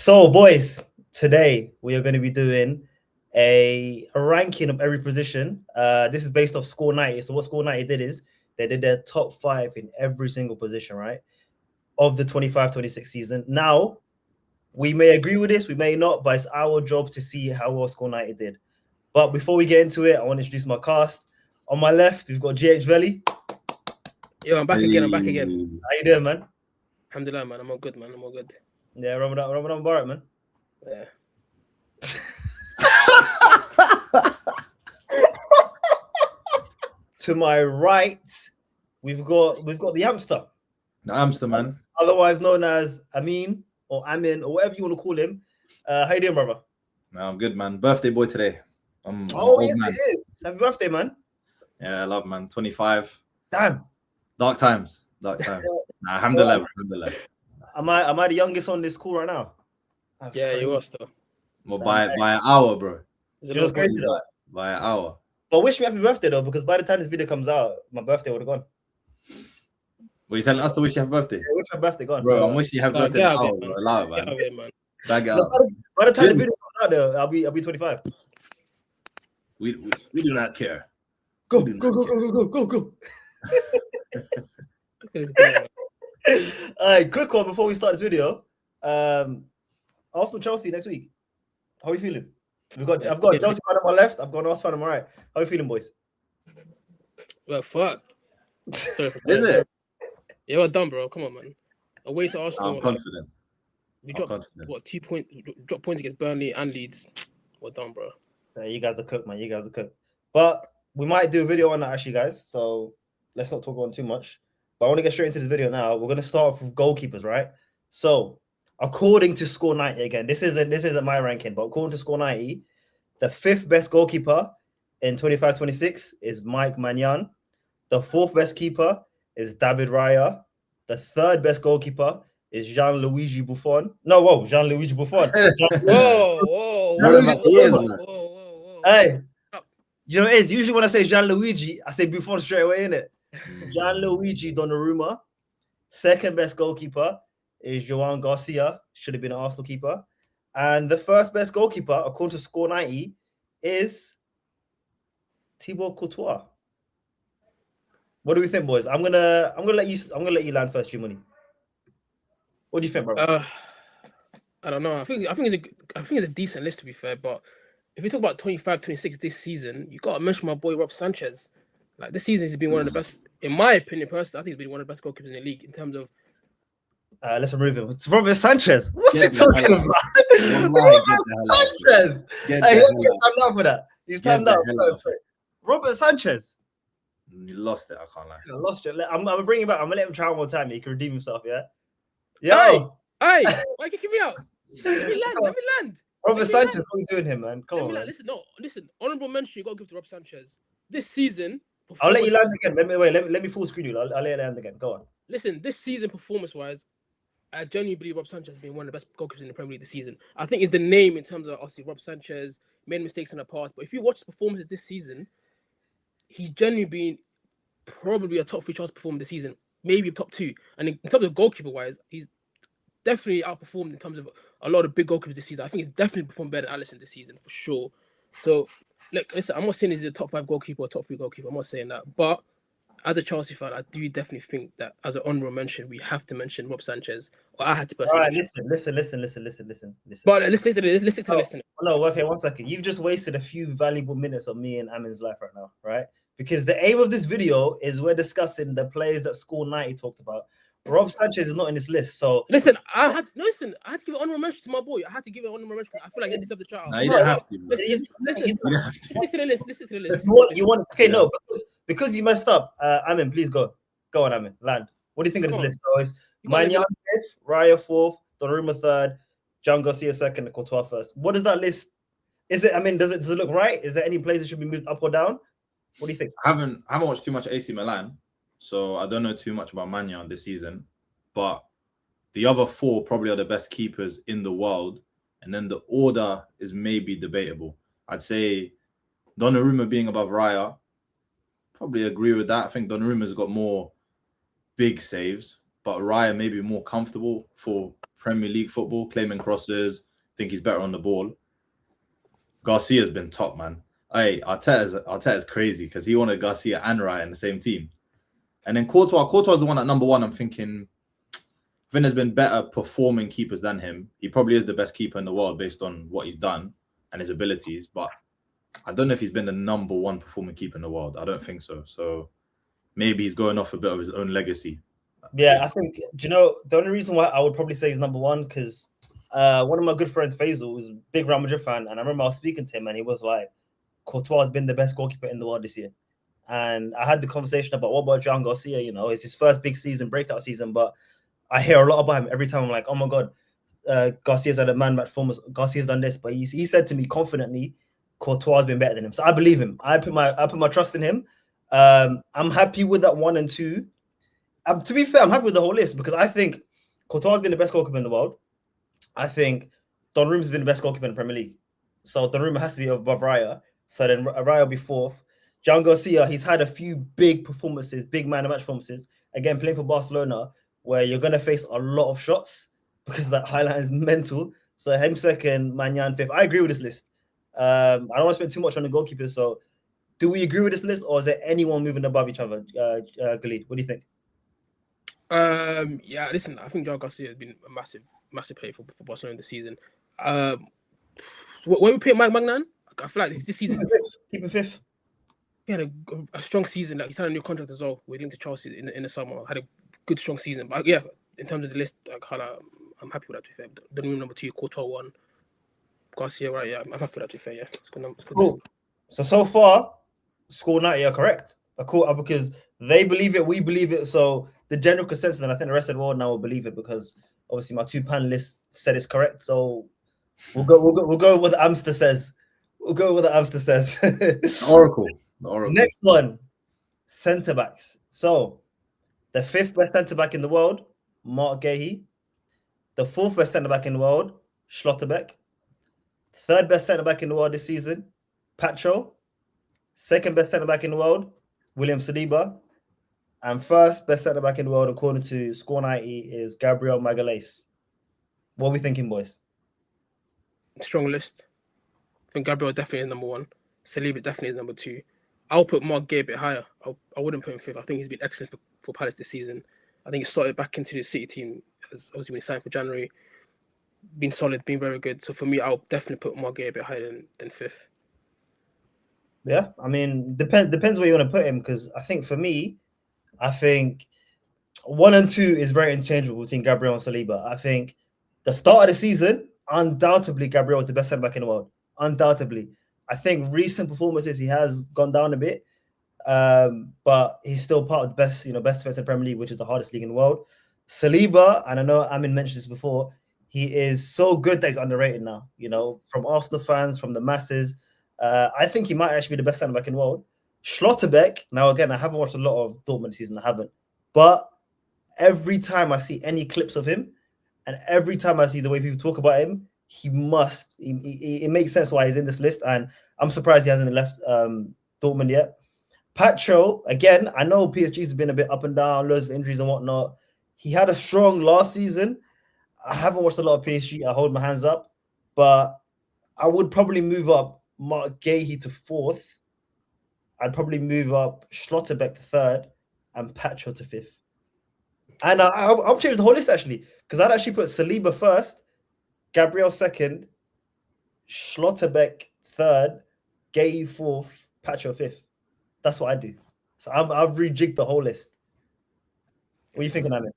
So, boys, today we are going to be doing a ranking of every position. This is based off Score 90. So, what Score 90 did is they did their top 5 in every single position, right, of the 25-26 season. Now, we may agree with this, we may not, but it's our job to see how well Score 90 did. But before we get into it, I want to introduce my cast. On my left, we've got GH Veli. Yo, I'm back again. How you doing, man? Alhamdulillah, man. I'm all good, man. I'm all good. Yeah, Ramadan Mubarak, man. Yeah. To my right, we've got the hamster. The hamster, man. Otherwise known as Amin or Amin or whatever you want to call him. How you doing, brother? No, I'm good, man. Birthday boy today. Oh, yes, man. It is. Happy birthday, man. Yeah, I love, man. 25. Damn. Dark times. Alhamdulillah. Am I the youngest on this call right now? Yeah, you are still. Well, by an hour, bro. Just crazy though. By an hour. But wish me happy birthday though, because by the time this video comes out, my birthday would have gone. Were you telling us to wish you happy birthday? Yeah, wish my birthday gone. Bro, I'm wishing you happy birthday Get an out hour, of it, bro. Allow it, man. Get out of it, man. Bag it out. By the time the video comes out, though, I'll be 25. We do not care. Go. All right, quick one before we start this video. Arsenal Chelsea next week. How are you feeling? I've got Chelsea fan on my left. I've got an Arsenal fan on my right. How are you feeling, boys? Well, fuck. Sorry for Is it? Yeah, well done, bro. Come on, man. Away to Arsenal. I'm confident. We dropped what 2 points? Drop points against Burnley and Leeds. Well done, bro. Yeah, you guys are cooked, man. You guys are cooked. But we might do a video on that actually, guys. So let's not talk on too much. But I want to get straight into this video now. We're gonna start off with goalkeepers, right? So according to Score 90, again, this isn't my ranking, but according to Score 90, the 5th best goalkeeper in 25-26 is Mike Maignan. The 4th best keeper is David Raya. The 3rd best goalkeeper is Gianluigi Buffon. Gianluigi Buffon. Whoa. Hey, you know what it is? Usually when I say Gianluigi, I say Buffon straight away, innit? Gianluigi Donnarumma. 2nd best goalkeeper is Joan Garcia. Should have been an Arsenal keeper. And the 1st best goalkeeper, according to Score 90, is Thibaut Courtois. What do we think, boys? I'm gonna let you land first, Jimmy. What do you think, bro? I don't know. I think it's a decent list, to be fair. But if we talk about 25-26 this season, you gotta mention my boy Rob Sanchez. Like this season, he's been one of the best, in my opinion, personally. I think he's been one of the best goalkeepers in the league in terms of. Let's remove him. It's Robert Sanchez. What's he talking about? Robert Sanchez. Hey, he's timed out for that. He's timed out. Robert Sanchez. You lost it. I can't lie. I lost it. I'm gonna bring him back. I'm gonna let him try one more time. He can redeem himself. Yeah. Hey, why are you kicking me out? Let me land. Robert Sanchez, what are you doing here, man? Come on. Listen. Honorable mention. You got to give to Rob Sanchez this season. I'll let you land again. Let me full screen you. I'll let you land again. Go on. Listen, this season performance-wise, I genuinely believe Rob Sanchez has been one of the best goalkeepers in the Premier League this season. I think it's the name in terms of obviously Rob Sanchez made mistakes in the past, but if you watch his performances this season, he's genuinely been probably a top 3 Chelsea performer this season, maybe top 2. And in terms of goalkeeper-wise, he's definitely outperformed in terms of a lot of big goalkeepers this season. I think he's definitely performed better than Alisson this season for sure. So, look, listen, I'm not saying he's a top 5 goalkeeper or top 3 goalkeeper. I'm not saying that, but as a Chelsea fan, I do definitely think that as an honorable mention, we have to mention Rob Sanchez. Or I had to personally. All right, listen. But let's listen to the listen. No, okay, 1 second. You've just wasted a few valuable minutes of me and Amin's life right now, right? Because the aim of this video is we're discussing the players that Score 90 talked about. Rob Sanchez is not in this list, so listen. I had to give an honorable mention to my boy. I had to give an honorable mention. I feel like he deserves the shout out. No, you don't have to. Listen to the list. You want okay? No, because you messed up. Amin, please go on, Amin. Land. What do you think of this list? So it's Maignan 5th, Raya 4th, Donnarumma 3rd, John Garcia 2nd, and Courtois 1st. What does that list? Is it? I mean, does it look right? Is there any players that should be moved up or down? What do you think? I haven't watched too much AC Milan, so I don't know too much about Maignan this season. But the other 4 probably are the best keepers in the world, and then the order is maybe debatable. I'd say Donnarumma being above Raya, probably agree with that. I think Donnarumma's got more big saves, but Raya may be more comfortable for Premier League football, claiming crosses. Think he's better on the ball. Garcia's been top, man. Hey, Arteta's crazy because he wanted Garcia and Raya in the same team. And then Courtois the one at number 1. I'm thinking, I think there's been better performing keepers than him. He probably is the best keeper in the world based on what he's done and his abilities, but I don't know if he's been the number 1 performing keeper in the world. I don't think so. So maybe he's going off a bit of his own legacy. Yeah, I think, do you know, the only reason why I would probably say he's number 1, because one of my good friends, Faisal, was a big Real Madrid fan, and I remember I was speaking to him, and he was like, Courtois has been the best goalkeeper in the world this year. And I had the conversation about, what about John Garcia? You know, it's his first big season, breakout season, but I hear a lot about him every time. I'm like, oh my God, Garcia's had a man-match performance. Garcia's done this, but he said to me confidently, Courtois has been better than him. So I believe him. I put my trust in him. I'm happy with that 1 and 2. To be fair, I'm happy with the whole list because I think Courtois has been the best goalkeeper in the world. I think Donnarumma's been the best goalkeeper in the Premier League. So Donnarumma has to be above Raya. So then Raya will be 4th. John Garcia, he's had a few big performances, big man-of-match performances. Again, playing for Barcelona, where you're going to face a lot of shots because that highlight is mental. So him 2nd, Maignan 5th. I agree with this list. I don't want to spend too much on the goalkeepers. So do we agree with this list, or is there anyone moving above each other? GULEED, what do you think? Yeah, listen, I think John Garcia has been a massive player for Barcelona this season. When we play Maignan, I feel like this season keep him 5th. He had a strong season. Like, he signed a new contract as well. We linked to Chelsea in the summer. Had a good strong season. But yeah, in terms of the list, I'm happy with that. To be fair, the number 2, Courtois 1, Garcia, right? Yeah, I'm happy with that. To be fair, yeah, it's good. Cool. So far, Score 90 are correct. Because they believe it, we believe it. So the general consensus, and I think the rest of the world now will believe it because obviously my 2 panelists said it's correct. So we'll go with what the Amster says. We'll go with what the Amster says. Oracle. Next one, centre backs. So the 5th best centre back in the world, Mark Gahey. The 4th best centre back in the world, Schlotterbeck. 3rd best centre back in the world this season, Pacho. 2nd best centre back in the world, William Saliba. And 1st best centre back in the world, according to Score 90, is Gabriel Magalhaes. What are we thinking, boys? Strong list. I think Gabriel definitely is number 1. Saliba definitely is number 2. I'll put Mark Gay a bit higher. I wouldn't put him 5th. I think he's been excellent for Palace this season. I think he started back into the City team, as obviously when he signed for January. Been solid, been very good. So for me, I'll definitely put Mark Gay a bit higher than 5th. Yeah, I mean, depends where you want to put him, because I think for me, I think 1 and 2 is very interchangeable between Gabriel and Saliba. I think the start of the season, undoubtedly, Gabriel was the best centre back in the world. Undoubtedly. I think recent performances, he has gone down a bit, but he's still part of the best defense in the Premier League, which is the hardest league in the world. Saliba, and I know Amin mentioned this before, he is so good that he's underrated now, from Arsenal fans, from the masses. I think he might actually be the best centre back in the world. Schlotterbeck, now again, I haven't watched a lot of Dortmund season, I haven't. But every time I see any clips of him, and every time I see the way people talk about him, it makes sense why he's in this list. And I'm surprised he hasn't left Dortmund yet. Pacho, again, I know PSG's been a bit up and down, loads of injuries and whatnot. He had a strong last season. I haven't watched a lot of PSG. I hold my hands up. But I would probably move up Mark Gahey to 4th. I'd probably move up Schlotterbeck to 3rd and Pacho to 5th. And I'll change the whole list, actually, because I'd actually put Saliba 1st, Gabriel 2nd, Schlotterbeck 3rd, Gahey 4th, Pacho 5th. That's what I do. So I've rejigged the whole list. What are you thinking, Amin?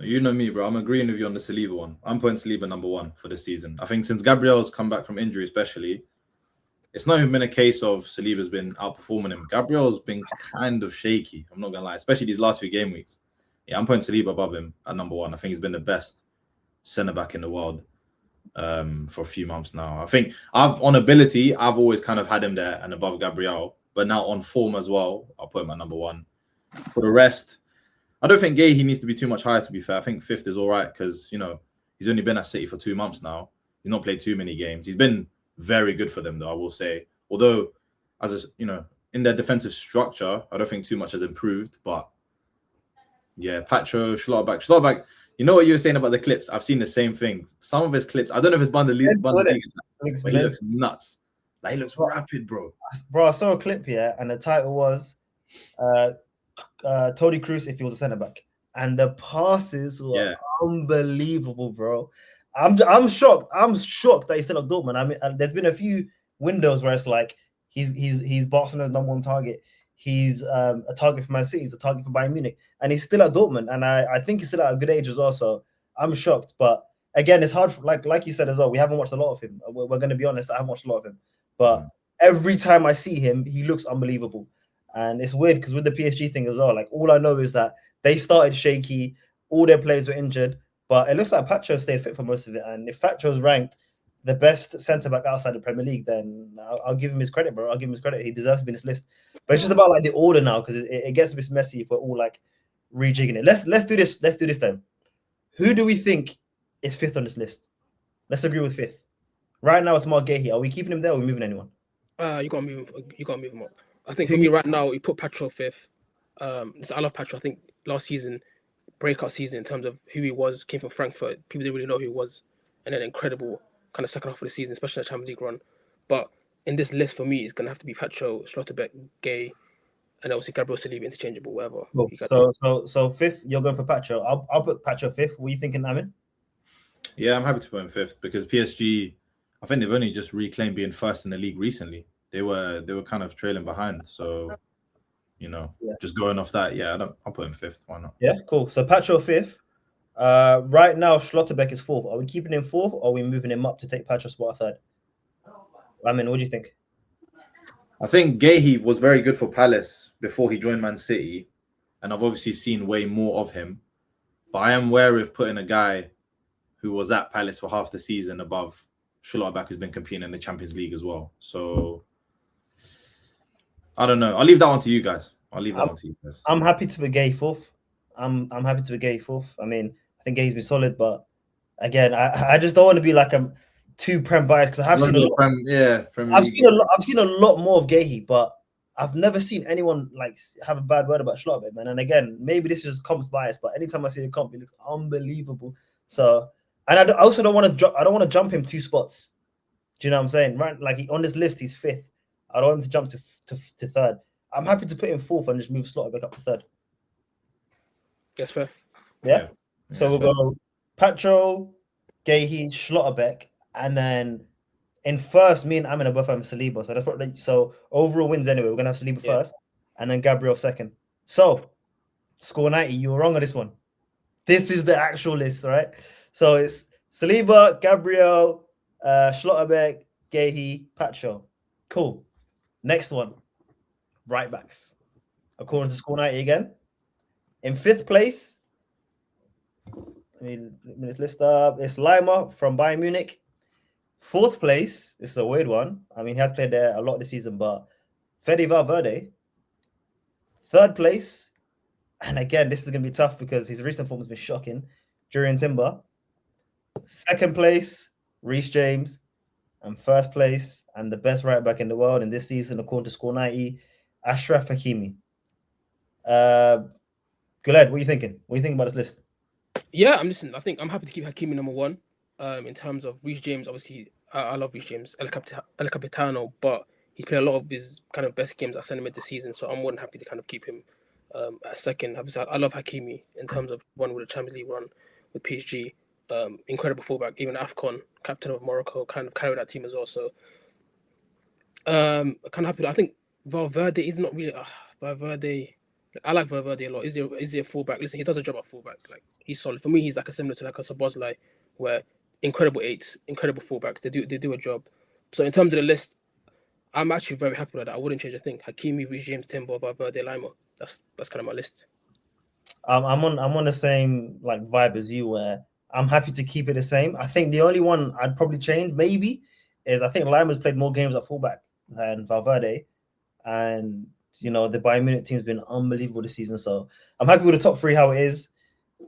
You know me, bro. I'm agreeing with you on the Saliba one. I'm putting Saliba number 1 for this season. I think since Gabriel's come back from injury, especially, it's not even been a case of Saliba's been outperforming him. Gabriel's been kind of shaky. I'm not gonna lie, especially these last few game weeks. Yeah, I'm putting Saliba above him at number 1. I think he's been the best centre back in the world for a few months now. I think on ability, I've always kind of had him there and above Gabriel, but now on form as well, I'll put him at number 1. For the rest, I don't think he needs to be too much higher, to be fair. I think 5th is all right because, he's only been at City for 2 months now. He's not played too many games. He's been very good for them, though, I will say. Although, in their defensive structure, I don't think too much has improved, but Yeah, Patro, Schlotterbeck. You know what you were saying about the clips? I've seen the same thing. Some of his clips, I don't know if it's Bundesliga, but he looks nuts. Like he looks rapid, bro. Bro, I saw a clip here, and the title was Tony Kroos if he was a centre back, and the passes were unbelievable, bro. I'm shocked. I'm shocked that he's still at Dortmund. I mean, there's been a few windows where it's like he's Barcelona's #1 target. He's a target for Man City. He's a target for Bayern Munich, and he's still at Dortmund. And I think he's still at a good age as well. So I'm shocked. But again, it's hard. Like you said as well. We haven't watched a lot of him. We're going to be honest. I haven't watched a lot of him. But every time I see him, he looks unbelievable. And it's weird because with the PSG thing as well, like all I know is that they started shaky, all their players were injured, but it looks like Pacho stayed fit for most of it. And if Pacho's ranked the best centre back outside the Premier League, then I'll give him his credit, bro. I'll give him his credit. He deserves to be in this list. But it's just about like the order now because it gets a bit messy if we're all like rejigging it. Let's do this. Let's do this then. Who do we think is fifth on this list? Let's agree with fifth. Right now it's Mark Gahey. Are we keeping him there or are we moving anyone? You gotta move him up. I think for me right now, you put Patro fifth. I love Patro. I think last season, breakout season in terms of who he was, came from Frankfurt. People didn't really know who he was, and then incredible kind of second half of the season, especially the Champions League run. But in this list for me, it's gonna have to be Patro, Schlotterbeck, Gay, and obviously Gabriel Saliba, interchangeable, whatever. Cool. So fifth, you're going for Patro. I'll put Patro fifth. What are you thinking, Amin? Yeah, I'm happy to put him fifth because PSG, I think they've only just reclaimed being first in the league recently. They were kind of trailing behind, so just going off that, I'll put him fifth. Why not? Yeah, cool. So Patro fifth. Right now Schlotterbeck is fourth. Are we keeping him fourth or are we moving him up to take Patro's spot third? I mean, what do you think? I think Gahey was very good for Palace before he joined Man City, and I've obviously seen way more of him. But I am wary of putting a guy who was at Palace for half the season above Schlotterbeck, who's been competing in the Champions League as well. So I don't know. I'll leave that one to you guys. I'm happy to be Gahey fourth. I'm happy to be Gahey fourth. I mean, I think Gahey's been solid, but again, I just don't want to be like I'm too Prem biased because I've seen a lot more of Gahey, but I've never seen anyone like have a bad word about Schlotterbeck, man. And again, maybe this is comp's bias, but anytime I see the comp, it looks unbelievable. So, and I also don't want to jump him 2 spots. Do you know what I'm saying? Right, like on this list, he's fifth. I don't want him to jump to third. I'm happy to put him fourth and just move Schlotterbeck up to third. That's fair. Yeah. So we'll go Patro, Gahey, Schlotterbeck, and then in first, me and Amin are both having Saliba. So that's what. So overall wins anyway. We're gonna have Saliba first, and then Gabriel second. So score 90. You were wrong on this one. This is the actual list, right? So it's Saliba, Gabriel, Schlotterbeck, Gahey, Patro. Cool. Next one. Right backs. According to Score 90 again. In fifth place, let's list up. It's Lima from Bayern Munich. Fourth place, this is a weird one. I mean, he has played there a lot this season, but Fede Valverde. Third place, and again, this is going to be tough because his recent form has been shocking. Jurriën Timber. Second place, Reece James. And first place, and the best right back in the world in this season, according to Score 90, Achraf Hakimi. GULEED, what are you thinking? What are you thinking about this list? Yeah, I think I'm happy to keep Hakimi number 1. In terms of Reece James, obviously, I love Reece James, El Capitano, but he's played a lot of his kind of best games at centre mid this season, so I'm more than happy to kind of keep him at second. Obviously, I love Hakimi in terms of one with a Champions League run with PSG. Incredible fullback, even AFCON, captain of Morocco, kind of carried that team as well. So, kind of happy. I think Valverde is not really Valverde. I like Valverde a lot. Is he a fullback? Listen, he does a job at fullback. Like he's solid. For me, he's like similar to like a Szoboszlai, where incredible 8s, incredible fullbacks. They do a job. So in terms of the list, I'm actually very happy with that. I wouldn't change a thing. Hakimi, Reece James, Timber, Valverde, Lima. That's kind of my list. I'm on the same like vibe as you, where I'm happy to keep it the same. I think the only one I'd probably change maybe is I think Lima's played more games at fullback than Valverde, and the Bayern Munich team's been unbelievable this season. So I'm happy with the top 3 how it is.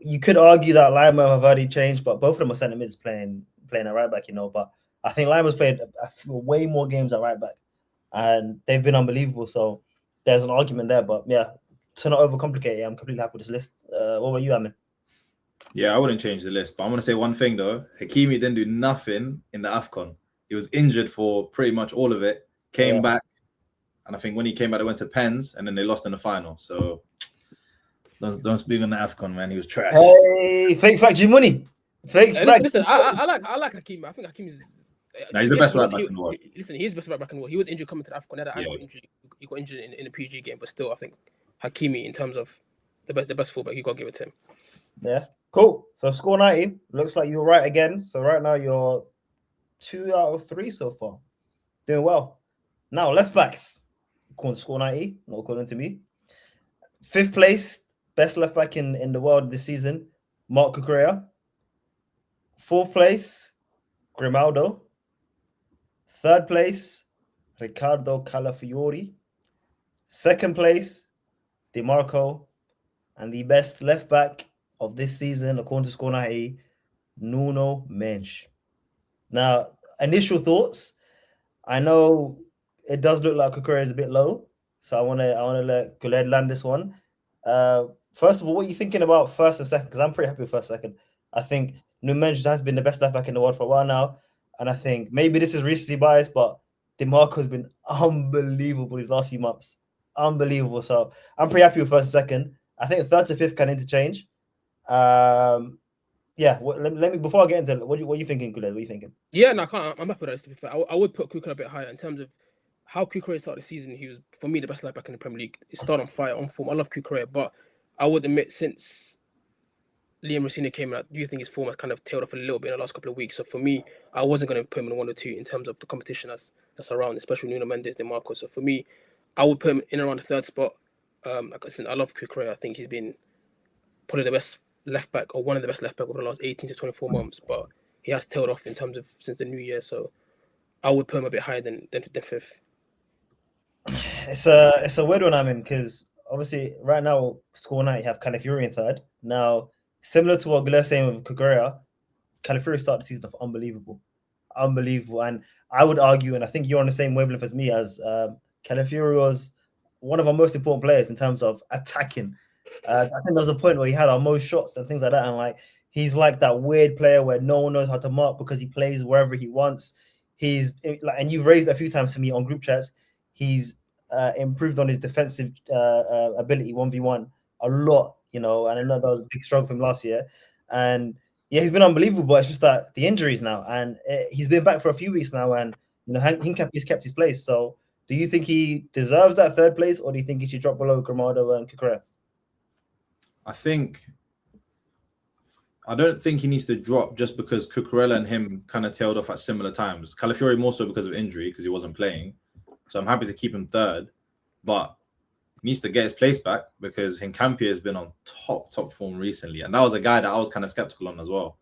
You could argue that Lima and Valverde changed, but both of them are centre mids playing at right back, But I think Lima's played way more games at right back, and they've been unbelievable. So there's an argument there. But yeah, to not overcomplicate it, I'm completely happy with this list. What about you, Amin? Yeah, I wouldn't change the list, but I'm gonna say one thing though. Hakimi didn't do nothing in the AFCON. He was injured for pretty much all of it. Came back, and I think when he came back, they went to pens, and then they lost in the final. So don't speak on the AFCON, man. He was trash. Hey, fake fact, G Money. Fake fact. Listen, I like Hakim. I think Hakim is. Nah, he's the best right back in the world. Listen, he's the best right back in the world. He was injured coming to the AFCON. He had an ankle Yeah. injury. He got injured in the PG game, but still, I think Hakimi, in terms of the best fullback, you got to give it to him. Yeah, cool. So score 90. Looks like you're right again. So right now you're 2 out of 3 so far. Doing well. Now left backs. According to score 90, not according to me. 5th place, best left back in the world this season, Marc Cucurella. 4th place, Grimaldo. 3rd place, Riccardo Calafiori. 2nd place, DiMarco. And the best left back of this season, according to Score 90, Nuno Mendes. Now, initial thoughts. I know it does look like Cucurella is a bit low, so I want to let GULEED land this one. First of all, what are you thinking about first and second? Because I'm pretty happy with first and second. I think Nuno Mendes has been the best left back in the world for a while now, and I think maybe this is recency bias, but DiMarco's been unbelievable these last few months. Unbelievable. So I'm pretty happy with first and second. I think 3rd to 5th can interchange. Yeah. Let me before I get into it, what are you thinking, GULEED? What are you thinking? Yeah, no, I'm happy with that. To be fair, I would put Cucurella a bit higher in terms of how Cucurella started the season. He was, for me, the best left back in the Premier League. He started on fire, on form. I love Cucurella, but I would admit, since Liam Rosina came out, do you think his form has kind of tailed off a little bit in the last couple of weeks? So for me, I wasn't going to put him in 1 or 2 in terms of the competition that's around, especially Nuno Mendes, DiMarco. So for me, I would put him in around the 3rd spot. Like I said, I love Cucurella. I think he's been probably the best left back, or one of the best left back over the last 18 to 24 months. But he has tailed off in terms of since the new year. So I would put him a bit higher than 5th. It's a weird one, I mean, because obviously right now Score 90 have Calafiori in 3rd. Now, similar to what GULEED's saying with Cucurella, Calafiori started the season off unbelievable, and I would argue, and I think you're on the same wavelength as me, as Calafiori was one of our most important players in terms of attacking. I think there was a point where he had our most shots and things like that, and like he's like that weird player where no one knows how to mark because he plays wherever he wants. He's like, and you've raised it a few times to me on group chats. He's improved on his defensive ability 1v1 a lot, and I know that was a big struggle for him last year. And yeah, he's been unbelievable, but it's just that the injuries now, and he's been back for a few weeks now, and Hincapie's kept his place. So, do you think he deserves that 3rd place, or do you think he should drop below Grimaldo and Cucurella? I don't think he needs to drop just because Cucurella and him kind of tailed off at similar times. Calafiori more so because of injury, because he wasn't playing. So I'm happy to keep him 3rd, but he needs to get his place back because Hincapie has been on top form recently, and that was a guy that I was kind of skeptical on as well.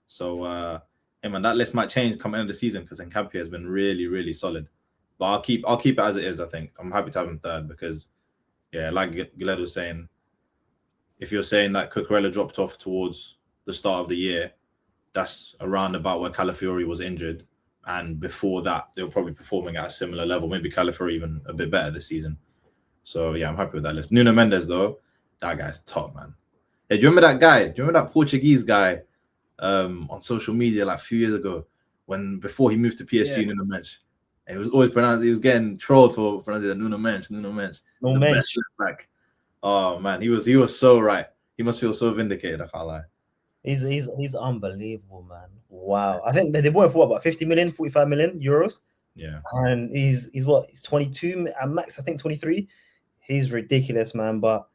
So, that list might change coming into the season because Hincapie has been really, really solid. But I'll keep it as it is. I think I'm happy to have him 3rd because, yeah, like GULEED was saying, if you're saying that Cucurella dropped off towards the start of the year, that's around about where Calafiori was injured. And before that, they were probably performing at a similar level. Maybe Calafiori even a bit better this season. So, yeah, I'm happy with that list. Nuno Mendes, though, that guy's top, man. Hey, do you remember that guy? Do you remember that Portuguese guy on social media like a few years ago before he moved to PSG, yeah. Nuno Mendes? And he was always pronounced, he was getting trolled for pronouncing it Nuno Mendes. The best left back. Oh, man, he was so right. He must feel so vindicated, I can't lie. He's unbelievable, man. Wow. I think they bought him for about 50 million, 45 million euros. Yeah. And he's what? He's 22 and max, I think 23. He's ridiculous, man. But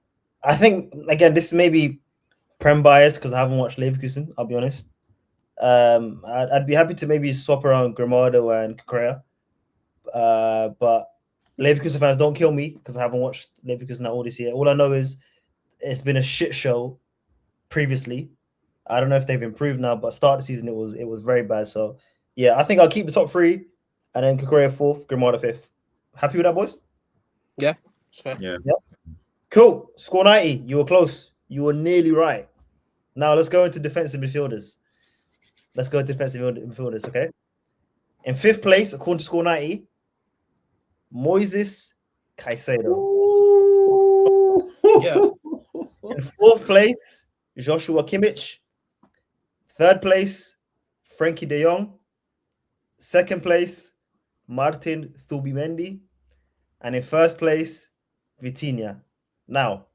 I think, again, this is maybe Prem bias because I haven't watched Leverkusen, I'll be honest. I'd be happy to maybe swap around Grimaldo and Cucurella. But Leverkusen fans, don't kill me because I haven't watched Leverkusen at all this year. All I know is it's been a shit show previously. I don't know if they've improved now, but start of the season it was very bad. So yeah, I think I'll keep the top 3 and then Cucurella 4th, Grimaldo 5th. Happy with that, boys? Yeah, it's fair. Yeah. Cool. Score 90. You were close. You were nearly right. Now let's go into defensive midfielders. Okay? In 5th place, according to Score 90, Moises Caicedo. Yeah. In fourth place, Joshua Kimmich. Third place, Frankie de Jong. Second place, Martin Thubimendi. And in first place, Vitinha. Now,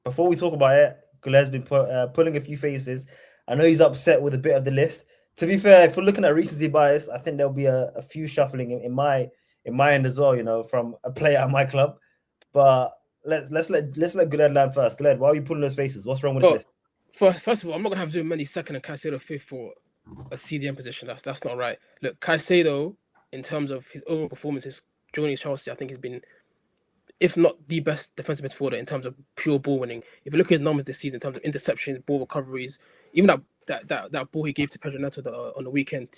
before we talk about it, Guleed's been pulling a few faces. I know he's upset with a bit of the list. To be fair, if we're looking at recency bias, I think there'll be a few shuffling in my end as well, you know, from a player at my club. But let's let Guleed land first. Guleed, why are you pulling those faces? What's wrong with this list? First of all, I'm not gonna have Zubimendi second and Caicedo fifth for a CDM position. That's not right. Look, Caicedo, in terms of his overall performances joining Chelsea, I think he's been, if not the best defensive midfielder in terms of pure ball winning. If you look at his numbers this season in terms of interceptions, ball recoveries, even that ball he gave to Pedro Neto on the weekend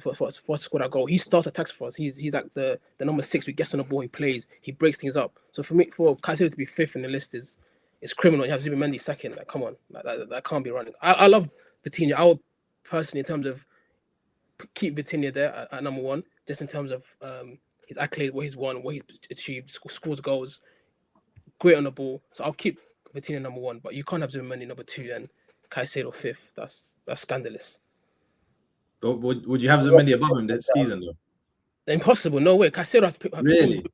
for us to score that goal, he starts attacks for us. He's like the number 6. We gets on the ball, he plays, he breaks things up. So for Caicedo to be fifth in the list is criminal. You have Zubimendi second. Like, come on, that can't be running. I love Vitinha. I would personally, in terms of, keep Vitinha there at number 1, just in terms of his accolades, what he's won, what he's achieved, scores goals, great on the ball. So I'll keep Vitinha number 1, but you can't have Zubimendi number 2 and Caicedo fifth. That's scandalous. Would you have Zubimendi above him this season though? Impossible. No way. Caicedo has Really?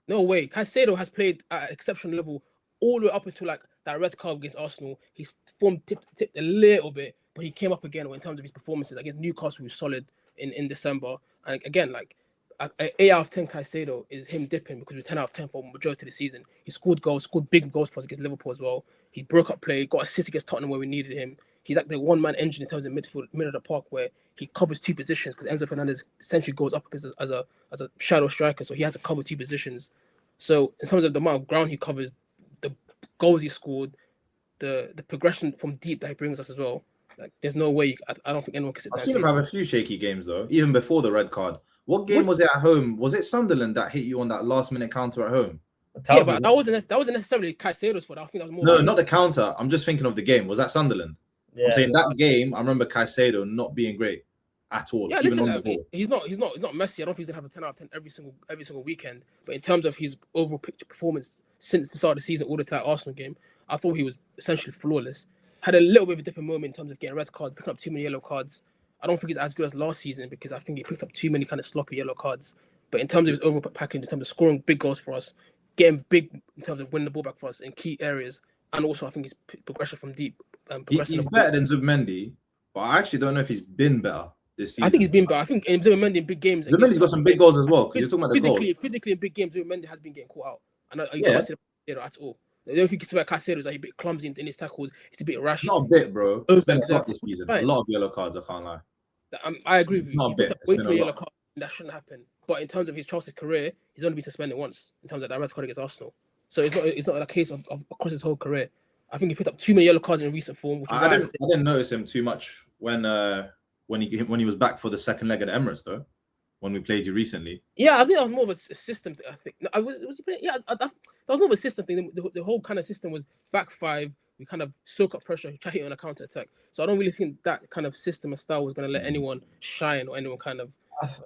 No way. Caicedo has played at an exceptional level all the way up until like that red card against Arsenal. His form tipped a little bit, but he came up again in terms of his performances against Newcastle. He was solid in December. And again, like 8 out of 10 Caicedo is him dipping because we're 10 out of 10 for the majority of the season. He scored big goals for us against Liverpool as well. He broke up play, got assist against Tottenham where we needed him. He's like the one-man engine in terms of middle of the park, where he covers 2 positions because Enzo Fernandez essentially goes up as a shadow striker, so he has to cover 2 positions. So in terms of the amount of ground he covers, the goals he scored, the progression from deep that he brings us as well, like there's no way I don't think anyone can sit. I've seen him have a few shaky games though, even before the red card. What game was it at home? Was it Sunderland that hit you on that last-minute counter at home? Yeah, but that wasn't necessarily Caicedo's fault. I think that was more. No, not the counter. I'm just thinking of the game. Was that Sunderland? Yeah, I'm saying that game. I remember Caicedo not being great at all. Yeah, even listen, on the ball. he's not Messi. I don't think he's gonna have a 10 out of 10 every single weekend. But in terms of his overall picture performance since the start of the season, all the to that Arsenal game, I thought he was essentially flawless. Had a little bit of a dipping moment in terms of getting red cards, picking up too many yellow cards. I don't think he's as good as last season because I think he picked up too many kind of sloppy yellow cards. But in terms of his overall package, in terms of scoring big goals for us, getting big in terms of winning the ball back for us in key areas, and also I think his progression from deep. He's better than Zubimendi, but I actually don't know if he's been better this season. I think he's been better. I think Zubimendi in big games. Zubimendi's got some big goals as well. Because you're talking about the goals. Physically in big games, Zubimendi has been getting caught out. And you can't say that at all. The only thing you can say about Caicedo is that he's a bit clumsy in his tackles. He's a bit rash. Not a bit, bro. It's been a lot this season. A lot of yellow cards, I can't lie. I agree with you. Not a bit. Way too many yellow cards. That shouldn't happen. But in terms of his Chelsea career, he's only been suspended once in terms of that red card against Arsenal. So it's not a case of across his whole career. I think he picked up too many yellow cards in recent form. I didn't notice him too much when he was back for the second leg at Emirates though, when we played you recently. Yeah, I think that was more of a system thing. I think was he playing? Yeah, that was more of a system thing. The whole kind of system was back 5. We kind of soak up pressure, try to hit on a counter attack. So I don't really think that kind of system and style was going to let anyone shine or anyone kind of.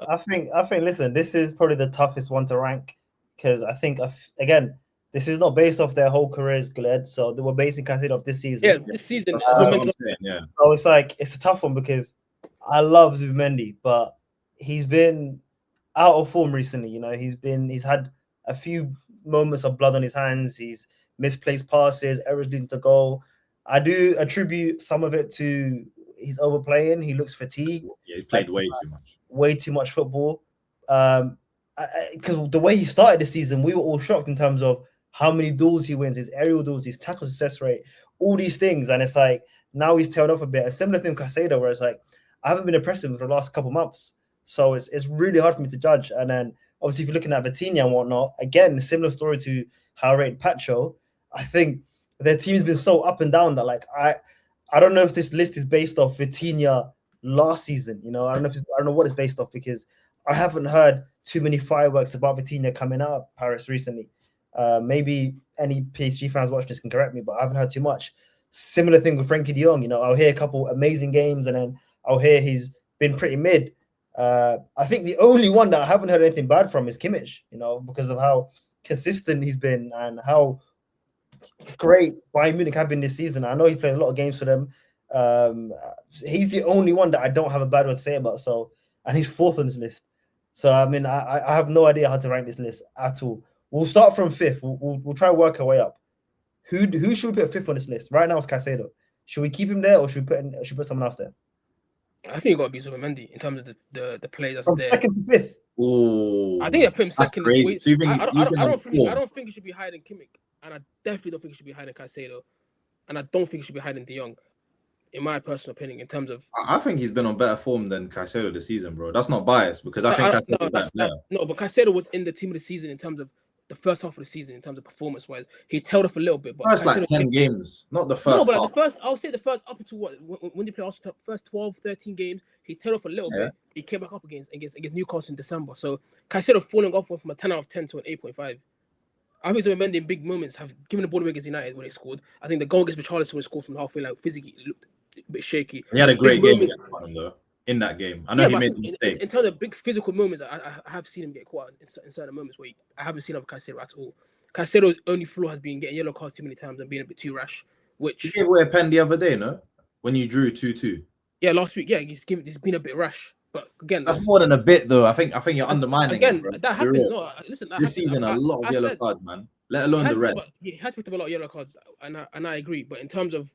I think. Listen, this is probably the toughest one to rank because I think again. This is not based off their whole careers, Guleed. So they were basing Caicedo off this season. Yeah, this season. That's what I'm saying, yeah. So it's like it's a tough one because I love Zubimendi, but he's been out of form recently. You know, he's had a few moments of blood on his hands. He's misplaced passes, errors leading to goal. I do attribute some of it to he's overplaying. He looks fatigued. Yeah, he's played way too much football. Because the way he started the season, we were all shocked in terms of how many duels he wins, his aerial duels, his tackle success rate, all these things. And it's like, now he's tailed off a bit. A similar thing with Caicedo, where it's like, I haven't been impressed with him for the last couple of months. So it's really hard for me to judge. And then, obviously, if you're looking at Vitinha and whatnot, again, a similar story to how I rated Pacho. I think their team's been so up and down that, like, I don't know if this list is based off Vitinha last season. You know, I don't know what it's based off because I haven't heard too many fireworks about Vitinha coming out of Paris recently. Maybe any PSG fans watching this can correct me, but I haven't heard too much. Similar thing with Frankie de Jong. You know, I'll hear a couple amazing games and then I'll hear he's been pretty mid. I think the only one that I haven't heard anything bad from is Kimmich, you know, because of how consistent he's been and how great Bayern Munich have been this season. I know he's played a lot of games for them. He's the only one that I don't have a bad word to say about. So, and he's fourth on this list. So I mean, I have no idea how to rank this list at all. We'll start from fifth. We'll try and work our way up. Who should we put fifth on this list? Right now it's Caicedo. Should we keep him there or should we put someone else there? I think you got to be Zubimendi in terms of the players that's From there. second to fifth. Oh, I think I put him second. Crazy. So you think I don't think he should be higher than Kimmich, and I definitely don't think he should be higher than Caicedo, and I don't think he should be higher than De Jong, in my personal opinion. In terms of, I think he's been on better form than Caicedo this season, bro. That's not biased because I think Caicedo's but Caicedo was in the team of the season in terms of the first half of the season, in terms of performance-wise. He tailed off a little bit, but first like 10 games, not the first. No, but I'll say the first up to what when they play Arsenal, first 12, 13 games, he tailed off a little bit. He came back up against Newcastle in December. So Caicedo falling off from a 10 out of 10 to an 8.5. I think Zubimendi in big moments have given the ball away against United when they scored. I think the goal against Richarlison when he scored from halfway, like physically, it looked a bit shaky. He had a great game though in that game. I know he made a mistake. In terms of big physical moments, I have seen him get caught in certain moments where I haven't seen him with Caicedo at all. Caicedo's only flaw has been getting yellow cards too many times and being a bit too rash. Which he gave away a pen the other day, no? When you drew 2-2. Yeah, last week. Yeah, he's been a bit rash. But again, that's more than a bit, though. I think you're undermining. Again, him, that happens. No, listen, this season a lot of yellow cards, man. Let alone the red. He has picked up a lot of yellow cards, and I agree. But in terms of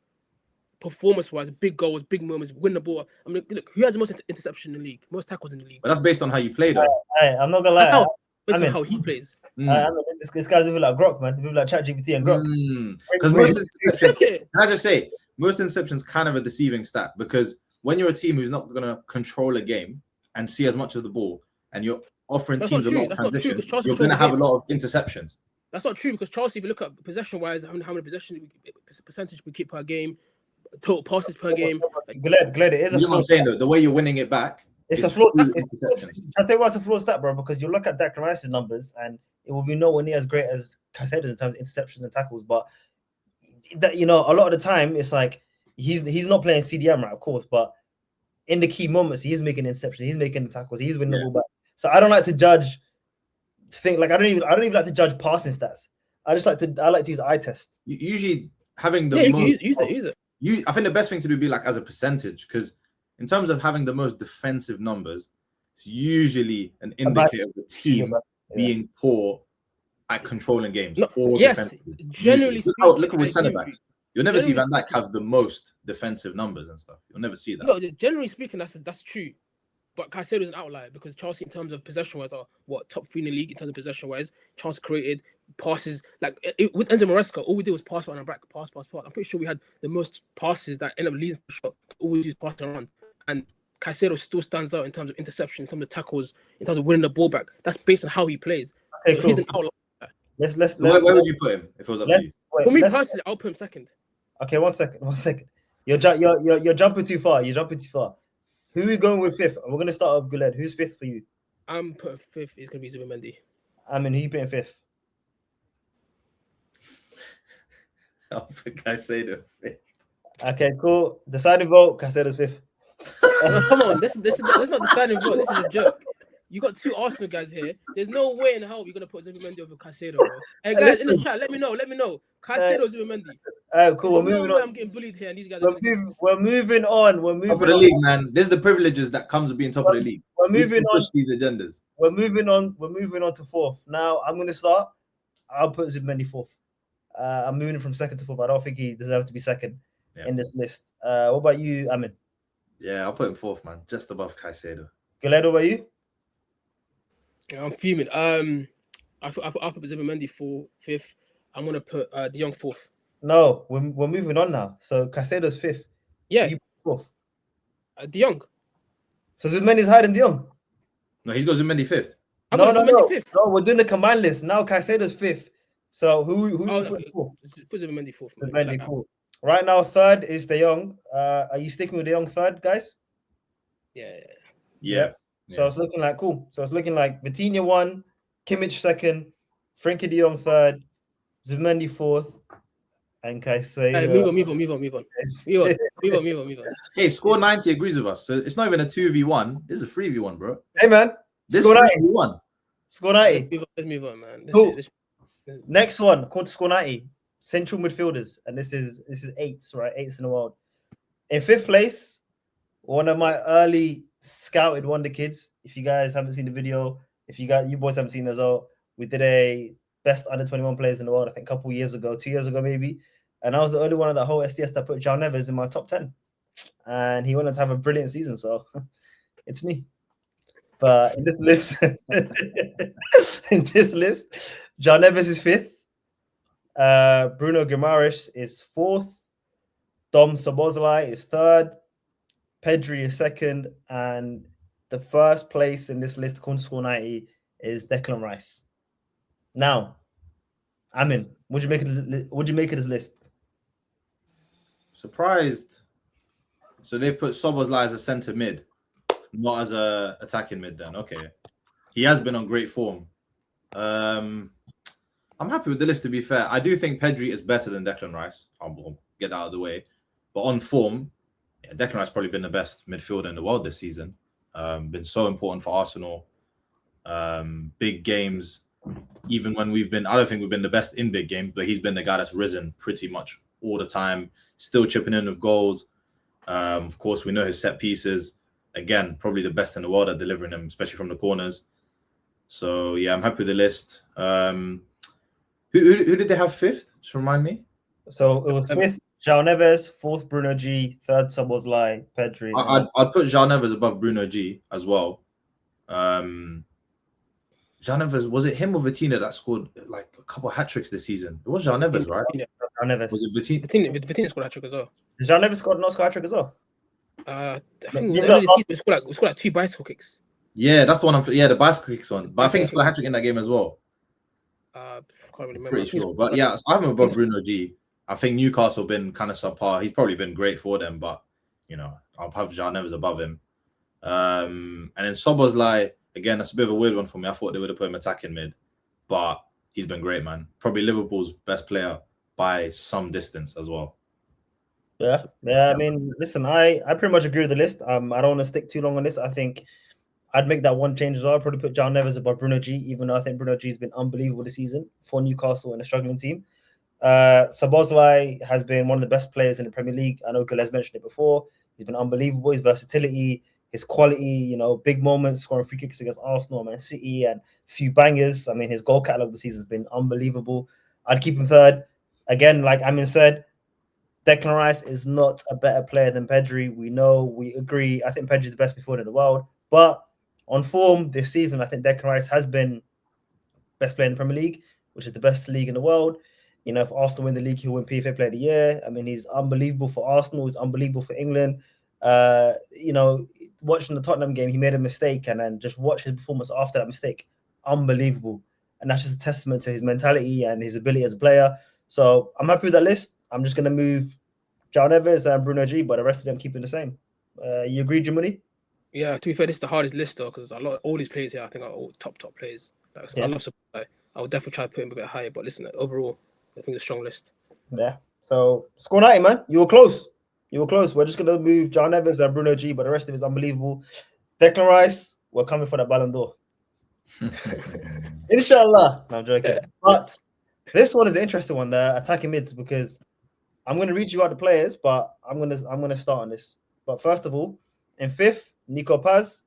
performance-wise, big goals, big moments, win the ball. I mean, look, who has the most interception in the league? Most tackles in the league. But that's based on how you play, though. Hey, I'm not gonna lie. Based on how he plays. I mean, this guy's moving like Grok, man. Moving like ChatGPT and Grok. Because most interceptions, can I just say, most interceptions kind of a deceiving stat because when you're a team who's not going to control a game and see as much of the ball, and you're offering teams a lot of transitions, you're going to have a lot of interceptions. That's not true because Chelsea, if you look at possession-wise, how many percentage we keep per game, total passes per game. Glad it is. You know what I'm saying though? The way you're winning it back. It's a flawed. I'll tell you why it's a flawed stat, bro. Because you look at Declan Rice's numbers, and it will be nowhere near as great as Caicedo's in terms of interceptions and tackles. But that, you know, a lot of the time it's like he's not playing CDM, right? Of course, but in the key moments, he is making interceptions, he's making tackles, he's winning the ball back. So I don't like to judge. I don't even like to judge passing stats. I like to use eye test. Usually having the most. Use it. I think the best thing to do would be like as a percentage because. In terms of having the most defensive numbers, it's usually an indicator of the team being poor at controlling games or defensively. Generally, look at with centre backs. You'll never see Van Dijk have the most defensive numbers and stuff. You'll never see that. No, generally speaking, that's true. But Caicedo is an outlier because Chelsea, in terms of possession-wise, are top 3 in the league in terms of possession-wise. Chance created, passes. Like with Enzo Maresca, all we did was pass around and back, pass. I'm pretty sure we had the most passes that ended up leading to shot. All we do is passing around. And Caicedo still stands out in terms of interception, in terms of tackles, in terms of winning the ball back. That's based on how he plays. Okay, so cool. He's an outlier. Let's where would you put him if it was up to you? For me personally, I'll put him second. Okay, one second. You're jumping too far. Who are we going with fifth? We're gonna start off GULEED. Who's fifth for you? I'm putting fifth. It's gonna be Zubimendi. I mean, who you putting fifth? I'll put Caicedo fifth. Okay, cool. Deciding vote. Caicedo's fifth. Come on, this is not deciding vote. This is a joke. You got 2 Arsenal guys here. There's no way in hell you're gonna put Zubimendi over Caicedo. Bro. Hey guys, in the chat, let me know. Caicedo, Zubimendi. Cool. We're moving on. I'm getting bullied here, and these guys. We're moving on. We're moving top of the league, man. This is the privileges that comes with being top of the league. We're moving on. These agendas. We're moving on to fourth. Now I'm gonna start. I'll put Zubimendi fourth. I'm moving from second to fourth. I don't think he deserves to be second in this list. What about you, Amin? Yeah, I'll put him fourth, man, just above Caicedo. GULEED, what about you? Yeah, I'm fuming. I put Zubimendi for fifth. I'm gonna put De Jong fourth. No, we're moving on now. So Caicedo's fifth. Yeah, you fourth. De Jong. So Zubimendi's higher than De Jong. No, he's got Zubimendi fifth. No. Fifth. No, we're doing the combined list now. Caicedo's fifth. So who fourth? Put Zubimendi fourth. Zubimendi, cool. Right now, third is De Jong. Are you sticking with De Jong third, guys? Yeah. So it's looking like cool. So it's looking like Vitinha 1, Kimmich 2nd, Frenkie De Jong 3rd, Zubimendi 4th, and Caicedo. Hey, move on. Hey, Score 90 agrees with us. So it's not even a 2v1. This is a 3v1, bro. Hey, man. This is 3v1. Score 90. Let's move on, man. Cool. Next one, according to Score 90, central midfielders, and this is eights, right? Eights in the world. In fifth place, one of my early scouted wonder kids. If you guys haven't seen the video, if you boys haven't seen it as well, we did a best under 21 players in the world, I think a couple years ago, 2 years ago maybe. And I was the only one of the whole SDS that put João Neves in my top 10. And he wanted to have a brilliant season, so it's me. But in this list, João Neves is fifth. Bruno Guimaraes is fourth. Dom Szoboszlai is third. Pedri is second. And the first place in this list, according to Score 90, is Declan Rice. Now, Amin, what'd you make of this list? Surprised. So they put Szoboszlai as a centre mid, not as a attacking mid. Then okay, he has been on great form. I'm happy with the list. To be fair, I do think Pedri is better than Declan Rice. I'll get that out of the way. But on form, yeah, Declan Rice has probably been the best midfielder in the world this season. Been so important for Arsenal. Big games. Even when I don't think we've been the best in big games, but he's been the guy that's risen pretty much all the time, still chipping in with goals. Of course, we know his set pieces. Again, probably the best in the world at delivering them, especially from the corners. So, yeah, I'm happy with the list. Who did they have fifth? Just remind me. So it was fifth, João Neves, fourth, Bruno G, third, Szoboszlai, Pedri. I'd put João Neves above Bruno G as well. João Neves, was it him or Vitinha that scored like a couple of hat-tricks this season? It was João Neves, right? Yeah. João Neves. Was it Vitinha? Vitinha scored a hat-trick as well. Did João Neves score a hat-trick as well? I think it was early this season, we scored like 2 bicycle kicks. Yeah, that's the one. The bicycle kicks one. But I think he scored a hat-trick in that game as well. Can't really remember. Pretty sure. But yeah, I have him above Bruno G. I think Newcastle been kind of subpar. He's probably been great for them, but I'll have João Neves above him. And then Szoboszlai, again, that's a bit of a weird one for me. I thought they would have put him attacking mid, but he's been great, man. Probably Liverpool's best player by some distance as well. Yeah. I mean, listen, I pretty much agree with the list. I don't want to stick too long on this. I think I'd make that one change as well. I'd probably put João Neves above Bruno G, even though I think Bruno G has been unbelievable this season for Newcastle and a struggling team. Szoboszlai has been one of the best players in the Premier League. I know Gulez mentioned it before. He's been unbelievable. His versatility, his quality, big moments, scoring free kicks against Arsenal, Man City, and a few bangers. I mean, his goal catalogue this season has been unbelievable. I'd keep him third. Again, like Amin said, Declan Rice is not a better player than Pedri. We know, we agree. I think Pedri is the best midfielder in the world. But on form this season, I think Declan Rice has been best player in the Premier League, which is the best league in the world. If Arsenal win the league, he'll win PFA Player of the Year. I mean, he's unbelievable for Arsenal. He's unbelievable for England. Watching the Tottenham game, he made a mistake, and then just watch his performance after that mistake. Unbelievable. And that's just a testament to his mentality and his ability as a player. So I'm happy with that list. I'm just going to move João Neves and Bruno G, but the rest of them keeping the same. You agree, Jimmy? Yeah, to be fair, this is the hardest list though, because all these players here I think are all top players. I love Szoboszlai. I would definitely try to put him a bit higher, but listen, overall, I think it's a strong list. Yeah. So Score 90, man. You were close. We're just gonna move João Neves and Bruno G, but the rest of it is unbelievable. Declan Rice, we're coming for that Ballon d'Or. Inshallah. No, I'm joking. But this one is an interesting one, the attacking mids, because I'm gonna read you out the players, but I'm gonna start on this. But first of all, in fifth, Nico Paz.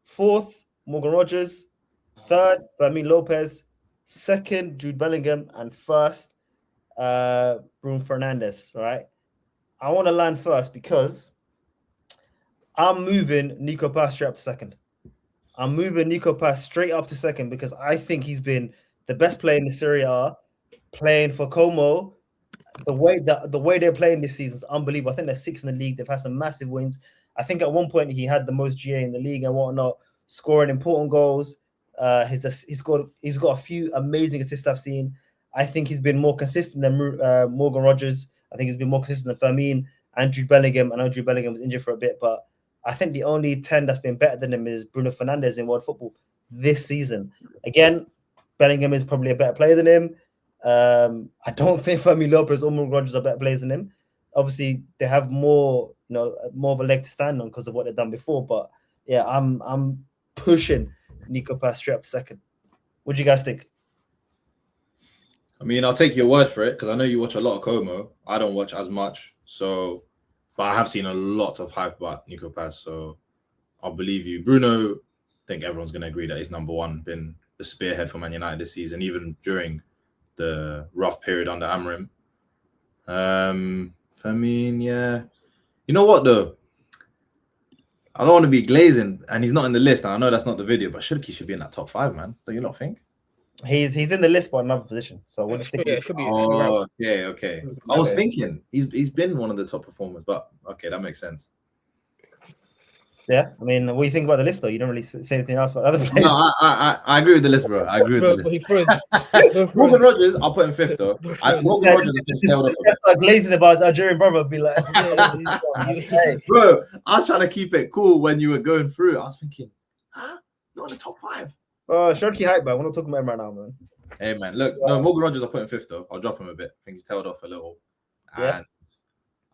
Fourth, Morgan Rogers. Third, Fermin Lopez. Second, Jude Bellingham. And first, Bruno Fernandes. Right. I want to land first because I'm moving Nico Paz straight up to second. Because I think he's been the best player in the Serie A, playing for Como. The way they're playing this season is unbelievable. I think they're sixth in the league. They've had some massive wins. I think at one point he had the most GA in the league and whatnot, scoring important goals. He's got a few amazing assists I've seen. I think he's been more consistent than Morgan Rogers. I think he's been more consistent than Fermin and Jude Bellingham. I know Jude Bellingham was injured for a bit, but I think the only 10 that's been better than him is Bruno Fernandes in world football this season. Again, Bellingham is probably a better player than him. I don't think Fermin Lopez or Morgan Rogers are better players than him. Obviously, they have more of a leg to stand on because of what they've done before. But yeah, I'm pushing Nico Paz straight up to second. What do you guys think? I mean, I'll take your word for it because I know you watch a lot of Como. I don't watch as much, so but I have seen a lot of hype about Nico Paz, so I'll believe you. Bruno, I think everyone's going to agree that he's number one, been the spearhead for Man United this season, even during the rough period under Amarim. Firmino, yeah. You know what though? I don't want to be glazing, and he's not in the list, and I know that's not the video, but Shirky should be in that top 5, man. Don't you not think? He's in the list, but another position. So what do you think? Yeah, it should be. Oh, okay. I was thinking he's been one of the top performers, but okay, that makes sense. Yeah, I mean, what do you think about the list though? You don't really say anything else about other players. No, I agree with the list, bro. I agree with the list. Morgan Rogers, I'll put him 5th though. Morgan Rogers, start glazing about his Algerian brother, be like, bro. I was trying to keep it cool when you were going through. I was thinking, huh? Not in the top 5. Oh, Shirky hype, man. We're not talking about him right now, man. Hey, man, look, no, Morgan Rogers, I'll put him 5th though. I'll drop him a bit. I think he's tailed off a little. Yeah.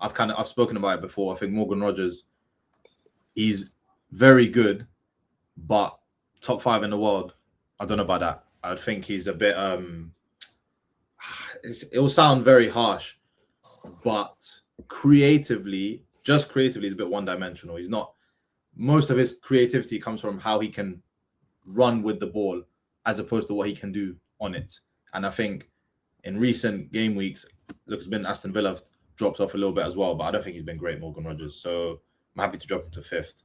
And I've spoken about it before. I think Morgan Rogers, he's very good, but top 5 in the world, I don't know about that. I think he's a bit it will sound very harsh, but creatively, just creatively, he's a bit one-dimensional. He's not. Most of his creativity comes from how he can run with the ball as opposed to what he can do on it. And I think in recent game weeks, looks been Aston Villa drops off a little bit as well, but I don't think he's been great, Morgan Rogers. So I'm happy to drop him to 5th.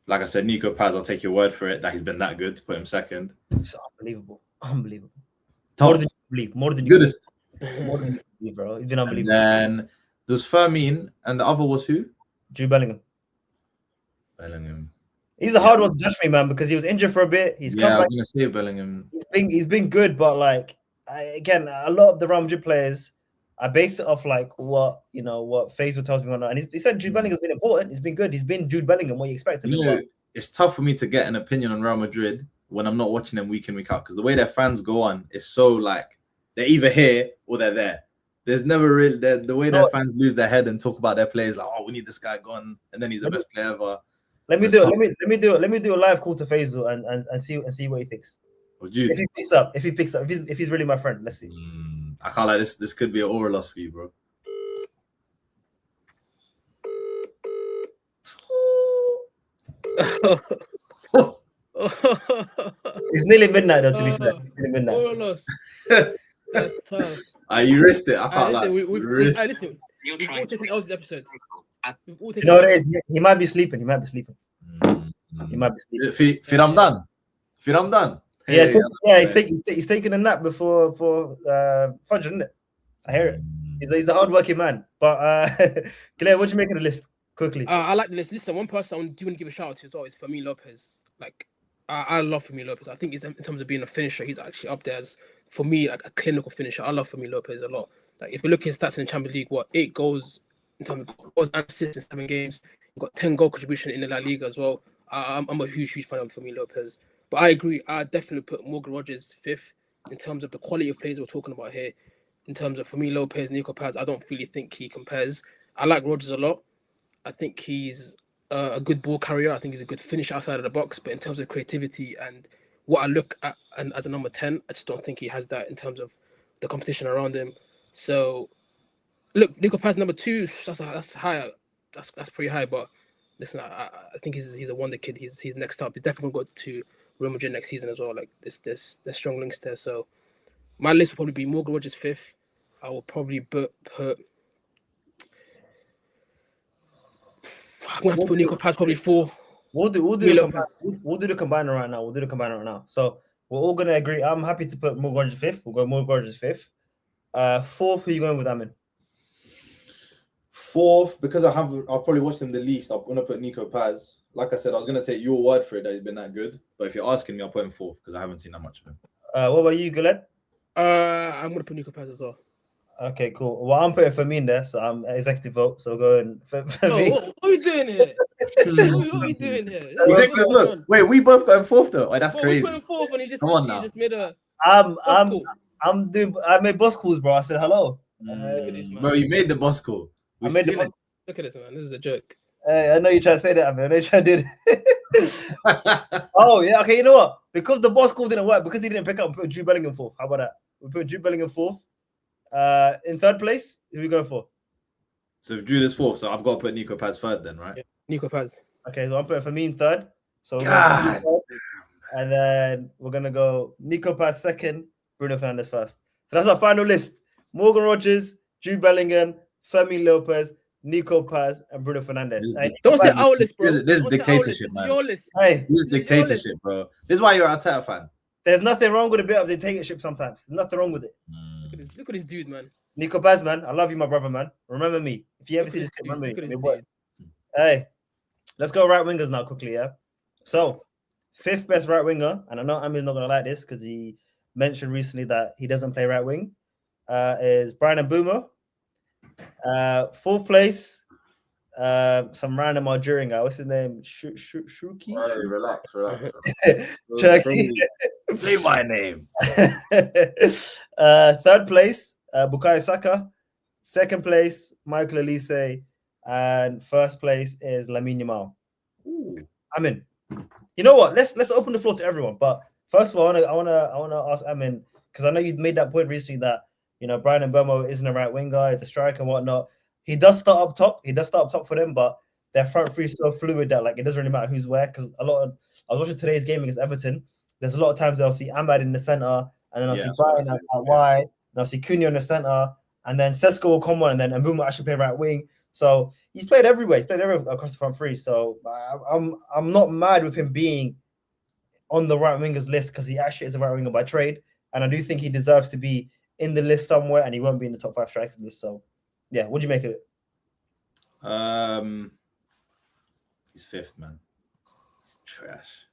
Like I said, Nico Paz, I'll take your word for it that he's been that good to put him 2nd. It's unbelievable. More than you believe. More than you Goodest. More than you believe, bro. It's been unbelievable. And then there's Firmino, and the other was who? Jude Bellingham. Bellingham. He's a hard one to judge me, man, because he was injured for a bit. He's come back. I was gonna say Bellingham. He's been good, but like again, a lot of the Real Madrid players, I base it off like what Faisal tells me or not. And he said Jude Bellingham's been important. He's been good. He's been Jude Bellingham. What you expect him to do? It's tough for me to get an opinion on Real Madrid when I'm not watching them week in, week out, because the way their fans go on is so like they're either here or they're there. There's never really the way their fans lose their head and talk about their players like, oh, we need this guy gone, and then he's the best player ever. Let me do a live call to Faisal and see what he thinks. If he picks up, if he's really my friend, let's see. I can't like this. This could be an aura loss for you, bro. It's nearly midnight though. To be fair, nearly midnight. Aura loss. That's tough. You risked it. I can't lie. Listen, we've all taken L's this episode. You know what it is? He might be sleeping. He might be sleeping. Fir I'm done. Yeah, he's taking a nap before Fudge, isn't it? I hear it. He's a hardworking man. But Claire, what do you make of the list? Quickly. I like the list. Listen, one person I do want to give a shout out to as well is Fermin Lopez. Like, I love Fermin Lopez. I think he's in terms of being a finisher, he's actually up there as, for me, like a clinical finisher. I love Fermin Lopez a lot. Like, if you look at his stats in the Champions League, 8 goals in terms of goals and assists in 7 games. He got 10 goal contribution in the La Liga as well. I'm a huge fan of Fermin Lopez. But I agree. I definitely put Morgan Rogers 5th in terms of the quality of players we're talking about here. In terms of Fermin Lopez, Nico Paz, I don't really think he compares. I like Rogers a lot. I think he's a good ball carrier. I think he's a good finisher outside of the box. But in terms of creativity and what I look at and as a number 10, I just don't think he has that in terms of the competition around him. So, look, Nico Paz number 2, that's high. That's pretty high. But listen, I think he's a wonder kid. He's next up. He's definitely going to go to Real Madrid next season as well. Like there's strong links there. So my list will probably be Morgan Rogers 5th. I will probably put. I'm gonna have to put Nico Paz probably 4. We'll do the combiner right now. So we're all gonna agree. I'm happy to put Morgan Rogers 5th. We'll go Morgan Rogers 5th. 4th, who are you going with, Amin? 4th, because I'll probably watch them the least. I'm gonna put Nico Paz. Like I said, I was gonna take your word for it that he's been that good. But if you're asking me, I'll put him 4th because I haven't seen that much of him. What about you, GULEED? I'm gonna put Nico Paz as well. Okay, cool. Well, I'm putting Fermin there, so I'm executive vote. So going for me. What are we doing here? What are we doing here? Executive vote. Wait, we both got him 4th though. Wait, that's crazy. We put him 4th, and he just made a. I made boss calls, bro. I said hello. Bro, you made the boss call. Look at this, man. This is a joke. I know you trying to say that, I mean. I know you trying to do it. Oh yeah, okay. You know what? Because the boss call didn't work, because he didn't pick up, we put Jude Bellingham fourth. How about that? We put Jude Bellingham fourth. In third place, who are we going for? So if Jude is fourth, so I've got to put Nico Paz third then, right? Yeah. Nico Paz. Okay, so I'm putting Firmino third. So we're going God. for third, and then we're gonna go Nico Paz second, Bruno Fernandes first. So that's our final list: Morgan Rogers, Jude Bellingham, Fermin Lopez, Nico Paz, and Bruno Fernandes. Hey, Don't say Paz, our list, bro. This is Don't say our list. dictatorship, This is man. your list. hey, This is This is your dictatorship, bro. This is why you're a Arteta fan. there's nothing wrong with a bit of dictatorship sometimes. There's nothing wrong with it. Look at this dude, man. Nico Paz, man, I love you, my brother, man. Remember me. If you ever Look see at this this clip, dude. remember Look at me. this Your boy. dude. Hey, let's go right wingers now quickly, yeah? So, fifth best right winger, and I know Amin's not going to like this because he mentioned recently that he doesn't play right wing, is Brian Mbeumo. Fourth place, some random Algerian guy. What's his name? Shuki? Relax. Turkey. Say my name. Third place, Bukayo Saka. Second place, Michael Olise. And first place is Lamine Yamal. Amin. You know what? Let's open the floor to everyone. But first of all, I wanna ask Amin, because I know you made that point recently that Brian Mbeumo isn't a right winger, he's a striker and whatnot. He does start up top. For them, but their front three is so fluid that it doesn't really matter who's where. Because I was watching today's game against Everton. There's a lot of times where I'll see Ahmad in the center, and then I'll see Brian at wide, and I'll see Cunha in the center, and then Sesko will come on, and then Mbeumo actually play right wing. So he's played everywhere. He's played everywhere across the front three. So I'm not mad with him being on the right wingers list because he actually is a right winger by trade, and I do think he deserves to be in the list somewhere, and he won't be in the top 5 strikers list. So yeah, what do you make of it? He's fifth, man. He's trash.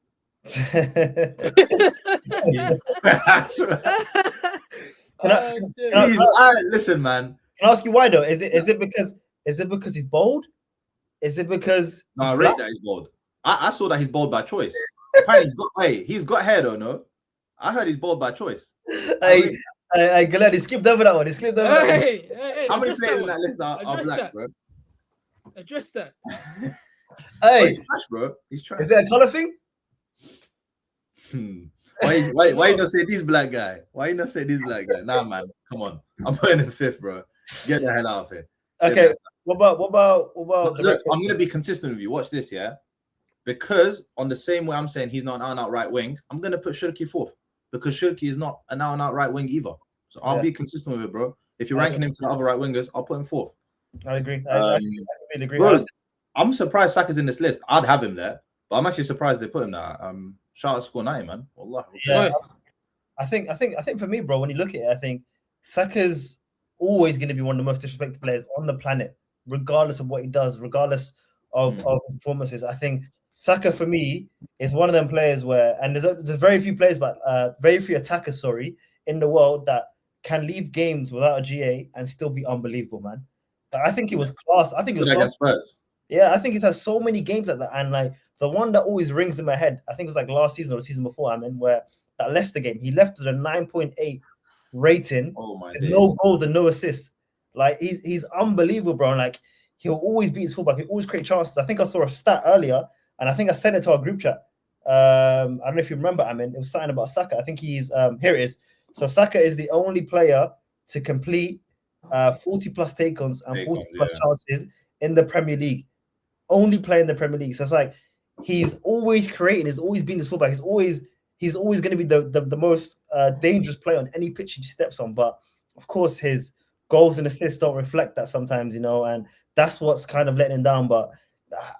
Listen, man. Can I ask you why though? Is it because he's bold? Is it because no, I rate that he's bold. I saw that he's bold by choice. Apparently he's got hair though, no? I heard he's bold by choice. Hey, Guled, he skipped over that one. Hey, how many players in that list are black, bro? Address that. Hey, he's trash, bro. He's trash. Is that a color thing? Why you not say this black guy? Nah, man, come on. I'm putting him fifth, bro. Get the hell out of here. Okay. What about Look, I'm gonna be consistent with you. Watch this, yeah. Because on the same way I'm saying he's not an out-and-out right wing, I'm gonna put Shirky fourth because Shirky is not an out-and-out right wing either. So I'll be consistent with it, bro. If you're ranking him to the other right wingers, I'll put him fourth. I agree. I really agree. Bro, I'm surprised Saka's in this list. I'd have him there, but I'm actually surprised they put him there. Shout out Score 90, man. Wallah. Yeah, I think for me, bro, when you look at it, I think Saka's always going to be one of the most disrespected players on the planet, regardless of what he does, regardless of his performances. I think Saka for me is one of them players where, and there's very few players, but very few attackers, in the world that can leave games without a GA and still be unbelievable, man. I think he was class. I think it was against Spurs. Yeah, I think he's had so many games like that, and the one that always rings in my head, I think it was last season or the season before, where that Leicester game, he left with a 9.8 rating, no goals and no assists. He's unbelievable, bro. And he'll always beat his fullback. He'll always create chances. I think I saw a stat earlier, and I think I sent it to our group chat. I don't know if you remember, it was something about Saka. I think he's here it is. So Saka is the only player to complete 40 plus take-ons and 40 plus chances in the Premier League. Only player in the Premier League. So it's he's always creating. He's always been this fullback. He's always going to be the most dangerous player on any pitch he steps on. But of course, his goals and assists don't reflect that sometimes, and that's what's kind of letting him down. But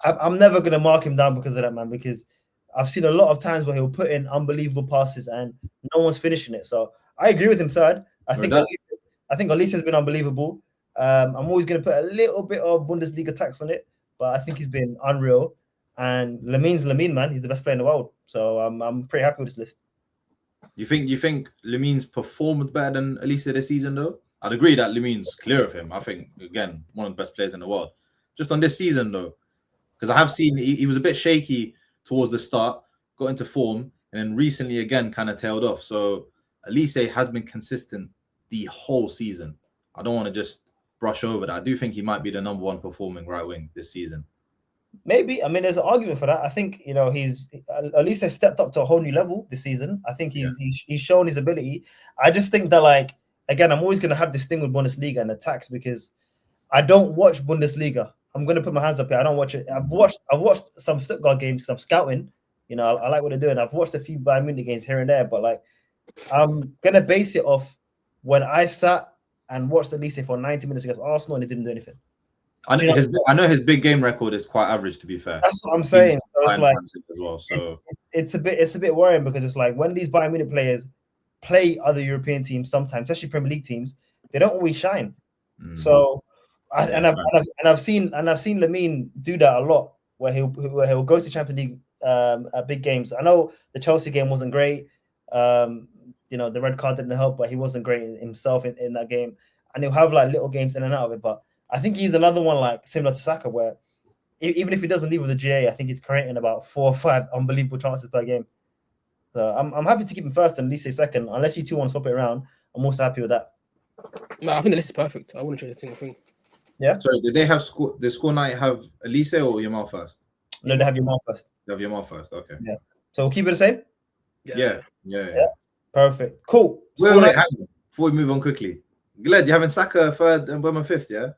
I'm never going to mark him down because of that, man, because I've seen a lot of times where he'll put in unbelievable passes and no one's finishing it. So I agree with him third. I think Olise has been unbelievable. I'm always going to put a little bit of Bundesliga tax on it, but I think he's been unreal. And Lamine's Lamine, man. He's the best player in the world. So I'm pretty happy with this list. You think Lamine's performed better than Olise this season, though? I'd agree that Lamine's clear of him. I think, again, one of the best players in the world. Just on this season, though, because I have seen he was a bit shaky towards the start, got into form, and then recently, again, kind of tailed off. So Olise has been consistent the whole season. I don't want to just brush over that. I do think he might be the number one performing right wing this season. Maybe. I mean, there's an argument for that. I think he's at least has stepped up to a whole new level this season. I think he's shown his ability. I just think that again, I'm always gonna have this thing with Bundesliga and attacks because I don't watch Bundesliga. I'm gonna put my hands up here. I don't watch it. I've watched some Stuttgart games because I'm scouting. I like what they're doing. I've watched a few Bayern Munich games here and there, but I'm gonna base it off when I sat and watched Elise for 90 minutes against Arsenal and he didn't do anything. I know his big game record is quite average, to be fair. That's what I'm saying. So it's as well. So it's a bit worrying because it's like when these Bayern Munich players play other European teams, sometimes, especially Premier League teams, they don't always shine. So, I've seen Lamine do that a lot, where he'll go to Champions League big games. I know the Chelsea game wasn't great. The red card didn't help, but he wasn't great himself in that game. And he'll have little games in and out of it. But I think he's another one similar to Saka, where even if he doesn't leave with the GA, I think he's creating about 4 or 5 unbelievable chances per game. So I'm happy to keep him first and at least say second, unless you two want to swap it around. I'm also happy with that. No, I think the list is perfect. I wouldn't change a single thing. Yeah. Sorry, did they have score? Did score night have Elise or Yamal first? No, they have Yamal first. They have Yamal first. Okay. Yeah. So we'll keep it the same. Yeah. Perfect. Cool. Wait, hang on. Before we move on quickly, Glad, you having Saka third and Bowman fifth, yeah?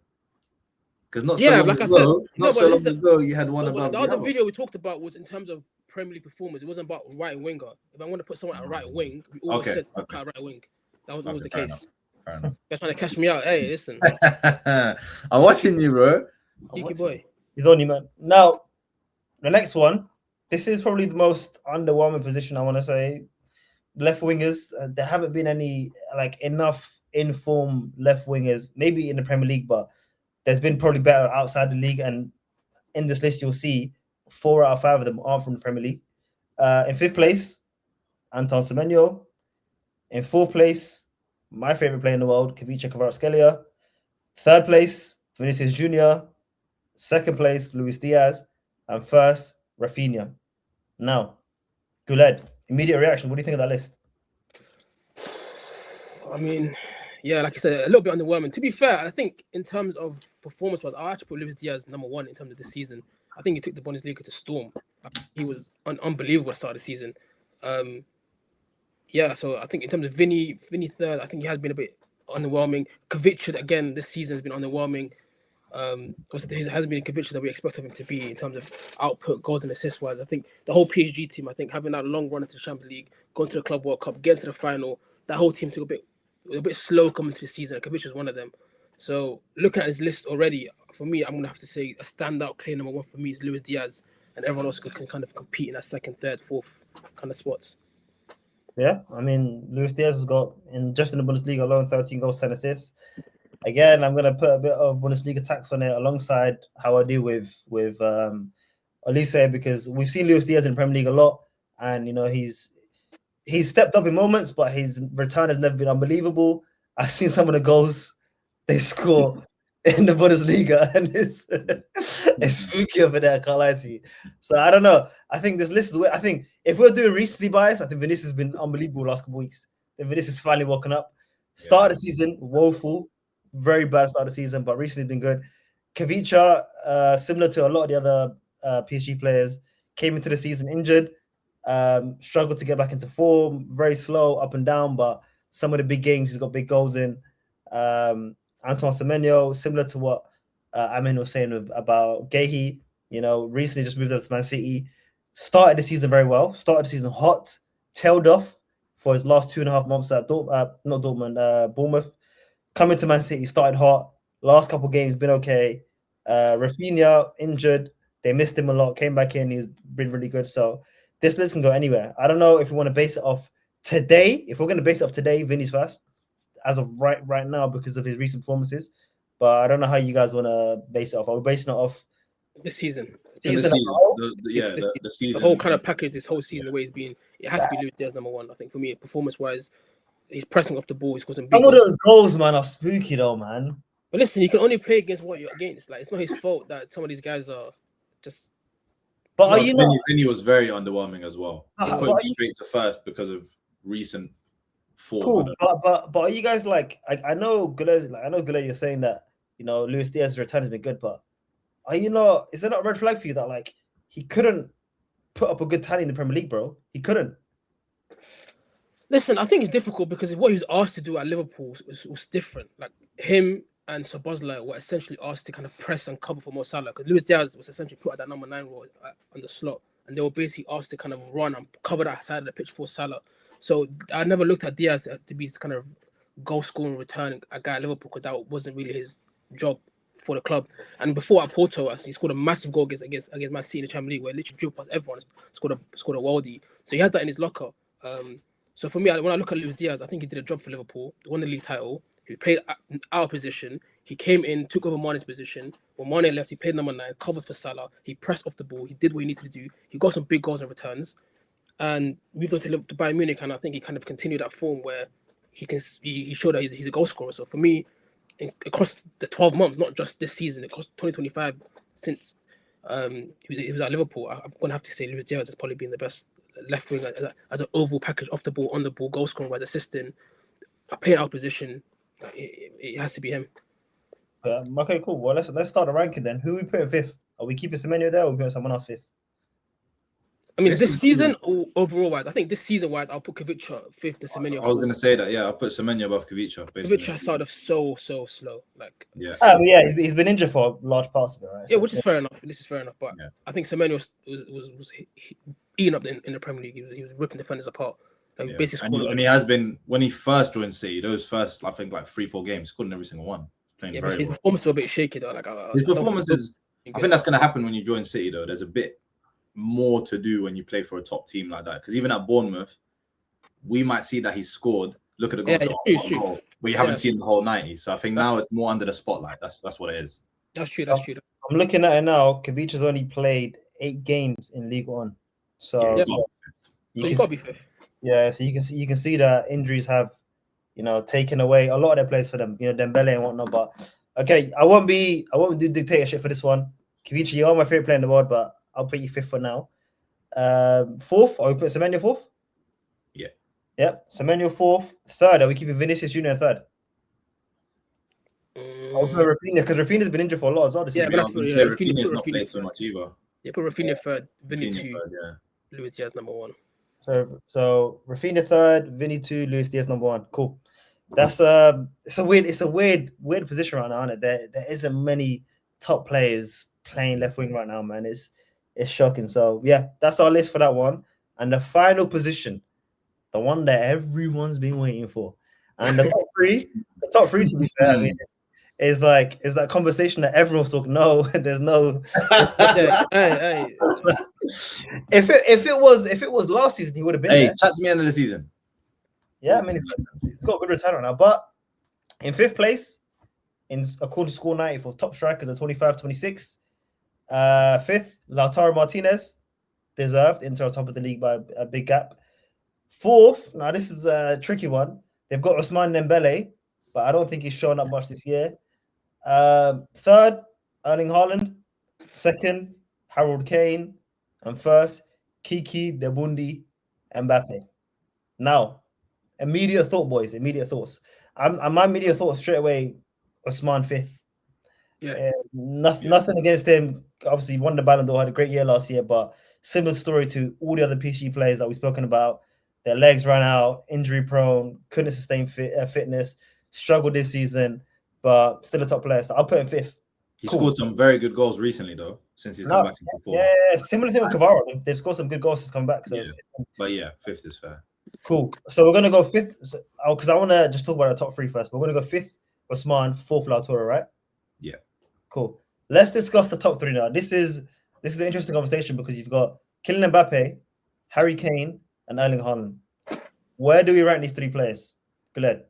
Because not so long ago, you had one above the other video we talked about was in terms of Premier League performance. It wasn't about right winger. If I want to put someone at right wing, we always said Saka at right wing. That was always the case. Fair enough. They're trying to cash me out. Hey, listen. I'm watching you, bro. Cheeky boy. He's on you, man. Now, the next one. This is probably the most underwhelming position, I want to say. Left wingers, there haven't been any enough in-form left wingers, maybe in the Premier League, but there's been probably better outside the league. And in this list, you'll see 4 out of 5 of them aren't from the Premier League. In 5th place, Anton Semenyo. In 4th place, my favorite player in the world, Kavicha Kvaratskhelia. 3rd place, Vinicius Junior. 2nd place, Luis Diaz. And 1st, Rafinha. Now, GULEED, immediate reaction. What do you think of that list? I mean, yeah, like you said, a little bit underwhelming. To be fair, I think in terms of performance-wise, I actually put Luis Diaz number 1 in terms of the season. I think he took the Bundesliga to storm. He was unbelievable at the start of the season. So I think in terms of Vinny 3rd, I think he has been a bit underwhelming. Kavicha, again, this season has been underwhelming. Also, there hasn't been a Kavicha that we expect of him to be in terms of output, goals and assists wise. I think the whole PSG team, having that long run into the Champions League, going to the Club World Cup, getting to the final, that whole team took a bit slow coming to the season. Kavicha was one of them. So looking at his list already, for me, I'm gonna have to say a standout clear number 1 for me is Luis Diaz, and everyone else can kind of compete in that 2nd, 3rd, 4th kind of spots. Yeah, I mean, Luis Diaz has got just in the Bundesliga alone 13 goals, 10 assists. Again, I'm gonna put a bit of Bundesliga tax on it alongside how I do with Elise, because we've seen Luis Diaz in the Premier League a lot, and he's stepped up in moments, but his return has never been unbelievable. I've seen some of the goals they score in the Bundesliga, and it's spooky over there. I can't lie to you. So I don't know. I think this list is where I think if we're doing recency bias, I think Vinicius has been unbelievable last couple of weeks. Then Vinicius finally woken up. Start of the season woeful, very bad start of the season, but recently been good. Kavicha, similar to a lot of the other PSG players, came into the season injured, struggled to get back into form, very slow, up and down, but some of the big games he's got big goals in. Anton Semenyo, similar to what Amin was saying about Gehi, recently just moved up to Man City, started the season very well, started the season hot, tailed off for his last 2.5 months at Bournemouth. Coming to Man City, started hot. Last couple games been okay. Rafinha injured. They missed him a lot. Came back in. He's been really good. So this list can go anywhere. I don't know if we want to base it off today. If we're going to base it off today, Vinny's first, as of right now because of his recent performances. But I don't know how you guys want to base it off. Are we basing it off this season? The season. The whole kind of package, this whole season, the way it's been, it has to be Luis Diaz number 1. I think for me, performance-wise, he's pressing off the ball. He's causing big Some of those goals, man, are spooky though, man. But listen, you can only play against what you're against. It's not his fault that some of these guys are just. But are you not? Vinny was very underwhelming as well. He put straight to first because of recent form. Cool, but are you guys I know GULEED, you're saying that Luis Diaz's return has been good, but is it not a red flag for you that like he couldn't put up a good tally in the Premier League, bro? He couldn't. Listen, I think it's difficult because what he was asked to do at Liverpool was different. Like him and Szoboszlai were essentially asked to kind of press and cover for Mo Salah because Luis Diaz was essentially put at that number 9 role on the slot, and they were basically asked to kind of run and cover that side of the pitch for Salah. So I never looked at Diaz to be this kind of goal scoring return a guy at Liverpool because that wasn't really his job for the club. And before at Porto, he scored a massive goal against Man City in the Champions League where he literally dribbled past everyone, scored a worldie. So he has that in his locker. So for me, when I look at Luis Diaz, I think he did a job for Liverpool. He won the league title. He played our position. He came in, took over Mane's position. When Mane left, he played number 9, covered for Salah. He pressed off the ball. He did what he needed to do. He got some big goals and returns. And moved on to Bayern Munich, and I think he kind of continued that form where he showed that he's a goal scorer. So for me, across the 12 months, not just this season, across 2025, since he was at Liverpool, I'm going to have to say Luis Diaz has probably been the best left wing as an overall package, off the ball, on the ball, goal scoring, wise, assisting, playing out position. It has to be him. Okay, cool. Well, let's start the ranking then. Who we put in 5th? Are we keeping Semenyo there, or we putting someone else 5th? I mean, this season or overall wise, I think this season wise, I'll put Kavica 5th and Semenyo. I was going to say that. Yeah, I'll put Semenyo above Kavica. Kavica started so slow. Like he's been injured for large parts of it, right? Yeah, which is fair enough. This is fair enough, but I think Semenyo was eating up in the Premier League. He was ripping defenders apart. Like basically, and he has been when he first joined City. Those first, I think, like 3-4 games, scored in every single one. Playing very his well. performance was a bit shaky though. Like his performances, I think that's going to happen when you join City though. There's a bit more to do when you play for a top team like that. Because even at Bournemouth, we might see that he scored. Look at the goal, but you haven't seen the whole 90. So I think now it's more under the spotlight. That's what it is. That's true. I'm looking at it now. Kavica's only played 8 games in League One, so you got to be 5th. Yeah, so you can see that injuries have, taken away a lot of their players for them. Dembele and whatnot. But okay, I won't do dictatorship for this one. Kavica, you are my favorite player in the world, but I'll put you 5th for now. 4th, are we put Semenyo 4th? Yeah. Yep. Semenyo 4th. 3rd, are we keeping Vinicius Junior in 3rd? I'll put Rafinha because Rafinha's been injured for a lot as well. Rafinha's not played so much either. Yeah, put Rafinha 3rd, Vinny 2, Luis Diaz number 1. So Rafinha 3rd, Vinny 2, Luis Diaz number 1. Cool. That's it's a weird position right now, isn't it? There isn't many top players playing left wing right now, man. It's shocking. So yeah, that's our list for that one. And the final position, the one that everyone's been waiting for, and the top three to be fair, I mean, is that conversation that everyone's talking. No, there's no. Hey. If it was last season, he would have been. Hey, chat to me end of the season. Yeah, I mean, it's got a good return right now. But in 5th place, according to Score 90 for top strikers at 25-26. 5th, Lautaro Martinez, deserved, Inter on top of the league by a big gap. 4th, now this is a tricky one. They've got Ousmane Dembele, but I don't think he's shown up much this year. 3rd, Erling Haaland. 2nd, Harold Kane. And 1st, Kiki Debundi Mbappe. Now, immediate thought, boys. Immediate thoughts. My immediate thoughts straight away, Ousmane 5th. Yeah. Nothing against him. Obviously, won the Ballon d'Or, had a great year last year, but similar story to all the other PSG players that we've spoken about. Their legs ran out, injury prone, couldn't sustain fitness, struggled this season, but still a top player. So I'll put him 5th. He scored some very good goals recently, though, since he's come back into form. Yeah, similar thing with Cavaro. They've scored some good goals since coming back. So But yeah, 5th is fair. Cool. So we're gonna go 5th because I want to just talk about our top 3 first. We're gonna go 5th, Ousmane, 4th, Lautaro, right? Yeah. Cool. Let's discuss the top 3 now. This is an interesting conversation because you've got Kylian Mbappe, Harry Kane, and Erling Haaland. Where do we rank these 3 players? GULEED.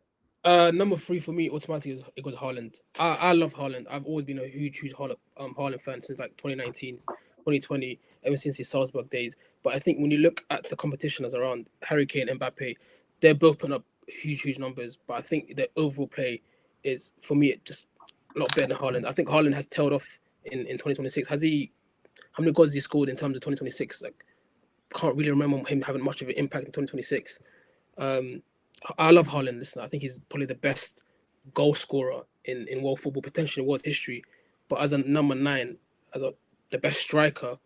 Number 3 for me, automatically, it was Haaland. I love Haaland. I've always been a huge Haaland fan since like 2019, 2020, ever since his Salzburg days. But I think when you look at the competition as around Harry Kane and Mbappe, they're both putting up huge numbers. But I think their overall play is, for me, just a lot better than Haaland. I think Haaland has tailed off in 2026. How many goals has he scored in terms of 2026? Like, can't really remember him having much of an impact in 2026. I love Haaland. Listen, I think he's probably the best goal scorer in world football, potentially world history. But as a number 9, as the best striker,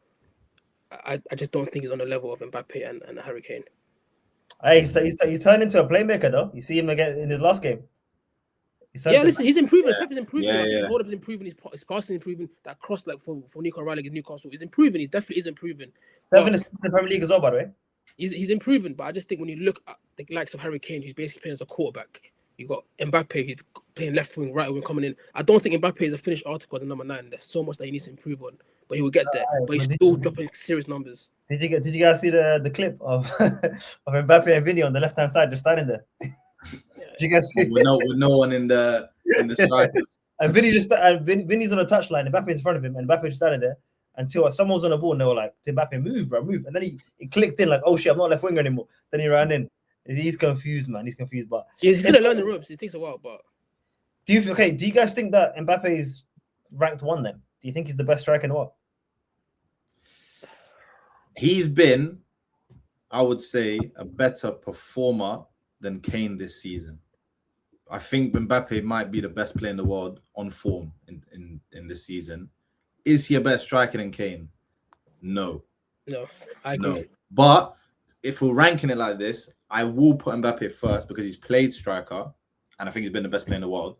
I just don't think he's on the level of Mbappe and Harry Kane. Hey, he's turned into a playmaker though. You see him again in his last game. Yeah, listen, he's improving. Pep is improving. Yeah, I think yeah. his hold up is improving. His passing is improving. That cross like for Nico Riley against Newcastle is improving. He definitely is improving. 7 assists in the Premier League as well, by the way. He's improving, but I just think when you look at the likes of Harry Kane, who's basically playing as a quarterback, you got Mbappe, who's playing left wing, right wing, coming in. I don't think Mbappe is a finished article as a number 9. There's so much that he needs to improve on, but he will get there. But he's still dropping serious numbers. Did you guys see the clip of of Mbappe and Vinny on the left hand side just standing there? Did you guys see? With no one in the strikers. And Vinny's on the touchline. Mbappe's in front of him, and Mbappe just standing there until someone was on the ball, and they were like, "Mbappe, move, bro, move!" And then he clicked in like, "Oh shit, I'm not left winger anymore." Then he ran in. He's confused, man. He's confused, but he's gonna learn the ropes. It takes a while, but do you guys think that Mbappe is ranked 1 then? Do you think he's the best striker in the world? He's been, I would say, a better performer than Kane this season. I think Mbappe might be the best player in the world on form in this season. Is he a better striker than Kane? No, I agree. No. But if we're ranking it like this, I will put Mbappe first because he's played striker, and I think he's been the best player in the world.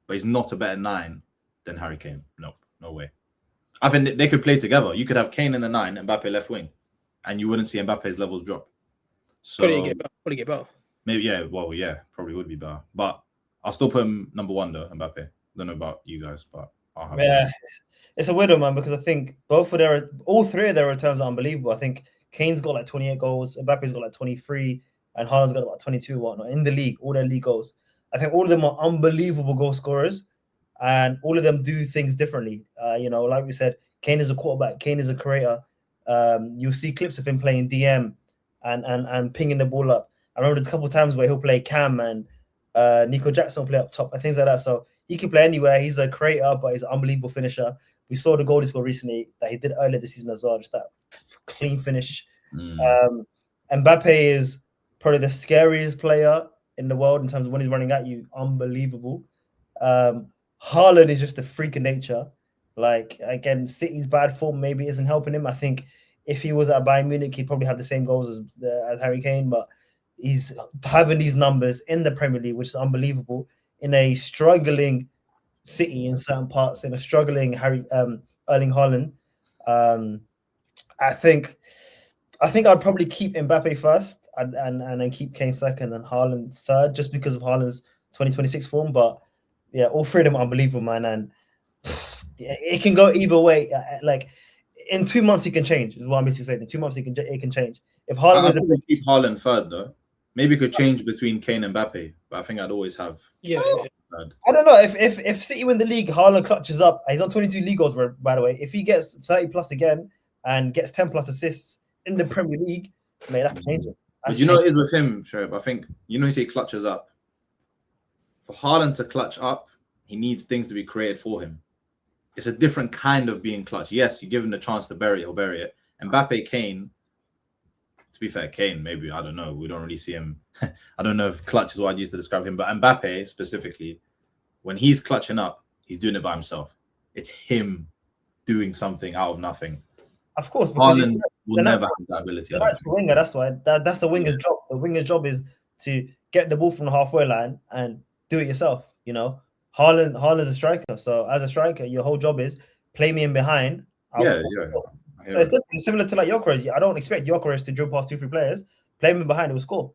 But he's not a better 9 than Harry Kane. No way. I think they could play together. You could have Kane in the 9, Mbappe left wing, and you wouldn't see Mbappe's levels drop. So Probably get better. Maybe, yeah. Well, yeah, probably would be better. But I'll still put him number 1 though, Mbappe. I don't know about you guys, but I'll have him. It's a weird one, man, because I think all 3 of their returns are unbelievable. I think Kane's got like 28 goals, Mbappe's got like 23, and Haaland's got about 22 whatnot in the league, all their league goals. I think all of them are unbelievable goal scorers, and all of them do things differently. Like we said, Kane is a quarterback, Kane is a creator. You'll see clips of him playing DM and pinging the ball up. I remember there's a couple of times where he'll play Cam and Nico Jackson will play up top and things like that. So he can play anywhere. He's a creator, but he's an unbelievable finisher. We saw the goal he scored recently that he did earlier this season as well, just that clean finish. Mbappe is probably the scariest player in the world in terms of when he's running at you. Unbelievable. Haaland is just a freak of nature. Like, again, City's bad form maybe isn't helping him. I think if he was at Bayern Munich, he'd probably have the same goals as Harry Kane, but he's having these numbers in the Premier League, which is unbelievable, in a struggling City in certain parts, in a struggling Erling Haaland. I think I'd probably keep Mbappe first and then keep Kane second and Haaland third, just because of Haaland's 2026 form. But yeah, all 3 of them are unbelievable, man, and it can go either way. Like in 2 months, he can change. Is what I'm basically saying. In 2 months, it can change. If Haaland I'd keep Haaland third though. Maybe it could change between Kane and Mbappe, but I think I'd always have. Yeah. I don't know if City win the league, Haaland clutches up. He's on 22 league goals, by the way. If he gets 30 plus again and gets 10 plus assists in the Premier League, mate, that's changing. But you know what it is with him, Shoaib? I think you say clutches up. For Haaland to clutch up, he needs things to be created for him. It's a different kind of being clutch. Yes, you give him the chance to bury it, he'll bury it. Mbappe, Kane. To be fair, Kane, maybe, I don't know. We don't really see him. I don't know if clutch is what I used to describe him, but Mbappe specifically, when he's clutching up, he's doing it by himself. It's him doing something out of nothing. Of course, because Haaland will never have that ability. That's the winger. That's why. That's the winger's job. The winger's job is to get the ball from the halfway line and do it yourself. Haaland's a striker. So as a striker, your whole job is play me in behind. So it's definitely similar to like Gyökeres. I don't expect Gyökeres to drill past 2-3 players. Play him in behind, it will score.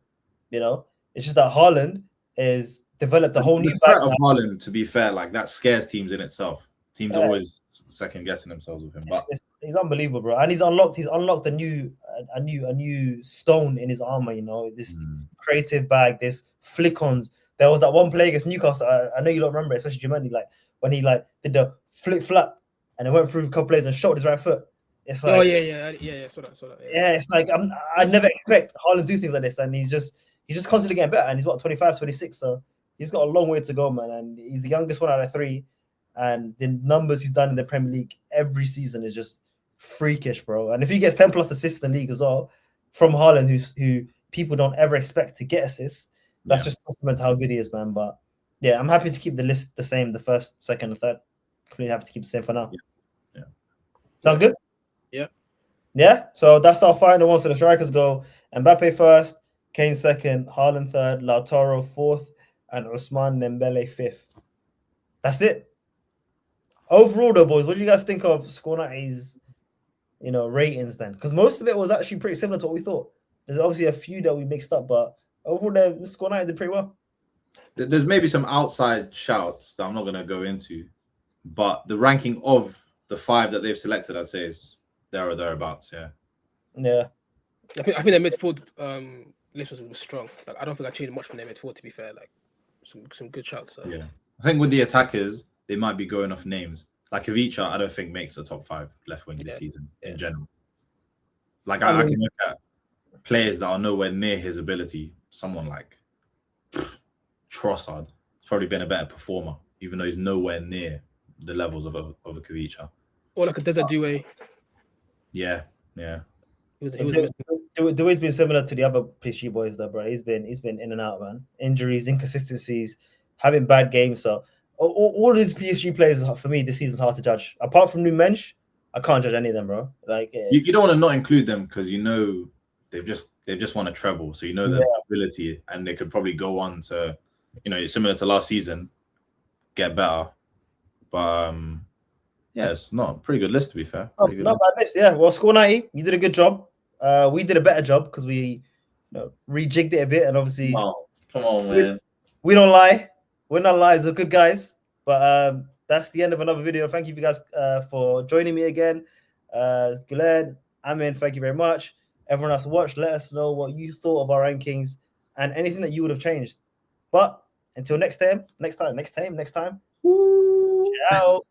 It's just that Haaland is developed a whole new threat of Haaland. To be fair, like that scares teams in itself. Teams are always second guessing themselves with him. But he's unbelievable, bro. And he's unlocked a new stone in his armor. This creative bag, this flick-ons. There was that one play against Newcastle. I know you don't remember it, especially Germany. Like when he did the flick flap and it went through a couple plays and shot his right foot. It's like, saw that. Yeah, it's like I never expect Haaland to do things like this, and he's just constantly getting better. And he's 25, 26, so he's got a long way to go, man. And he's the youngest one out of 3, and the numbers he's done in the Premier League every season is just freakish, bro. And if he gets 10 plus assists in the league as well from Haaland, who people don't ever expect to get assists, that's just testament to how good he is, man. But yeah, I'm happy to keep the list the same, the first, second, and third. Completely happy to keep the same for now. Sounds good? Yeah. Yeah. So that's our final one. So the strikers go Mbappe first, Kane second, Haaland third, Lautaro fourth, and Ousmane Dembele fifth. That's it. Overall, though, boys, what do you guys think of Scornati's, ratings then? Because most of it was actually pretty similar to what we thought. There's obviously a few that we mixed up, but overall, Scornati did pretty well. There's maybe some outside shouts that I'm not going to go into, but the ranking of the 5 that they've selected, I'd say, is there or thereabouts. Yeah. Yeah. I think their midfield list was strong. Like, I don't think I changed much from their midfield, to be fair. Like some good shots. So. Yeah. I think with the attackers, they might be going off names. Like Kavicha, I don't think makes the top 5 left wing this season in general. Like I can look at players that are nowhere near his ability. Someone like Trossard has probably been a better performer, even though he's nowhere near the levels of a Kavicha. Or like a Desert Doué. Yeah. Doué's been similar to the other PSG boys, though, bro. He's been in and out, man. Injuries, inconsistencies, having bad games. So all of these PSG players for me this season's hard to judge. Apart from New Mensch, I can't judge any of them, bro. Like you don't want to not include them because they've just won a treble, so their ability, and they could probably go on to, similar to last season, get better. But it's not a pretty good list, to be fair. Not bad list, yeah. Well, Scornati, you did a good job. We did a better job because we rejigged it a bit, and obviously, come on, man. We don't lie. We're not liars. We're good guys. But that's the end of another video. Thank you guys for joining me again. GULEED, AMIN, thank you very much. Everyone else watched, let us know what you thought of our rankings and anything that you would have changed. But until next time. Ciao.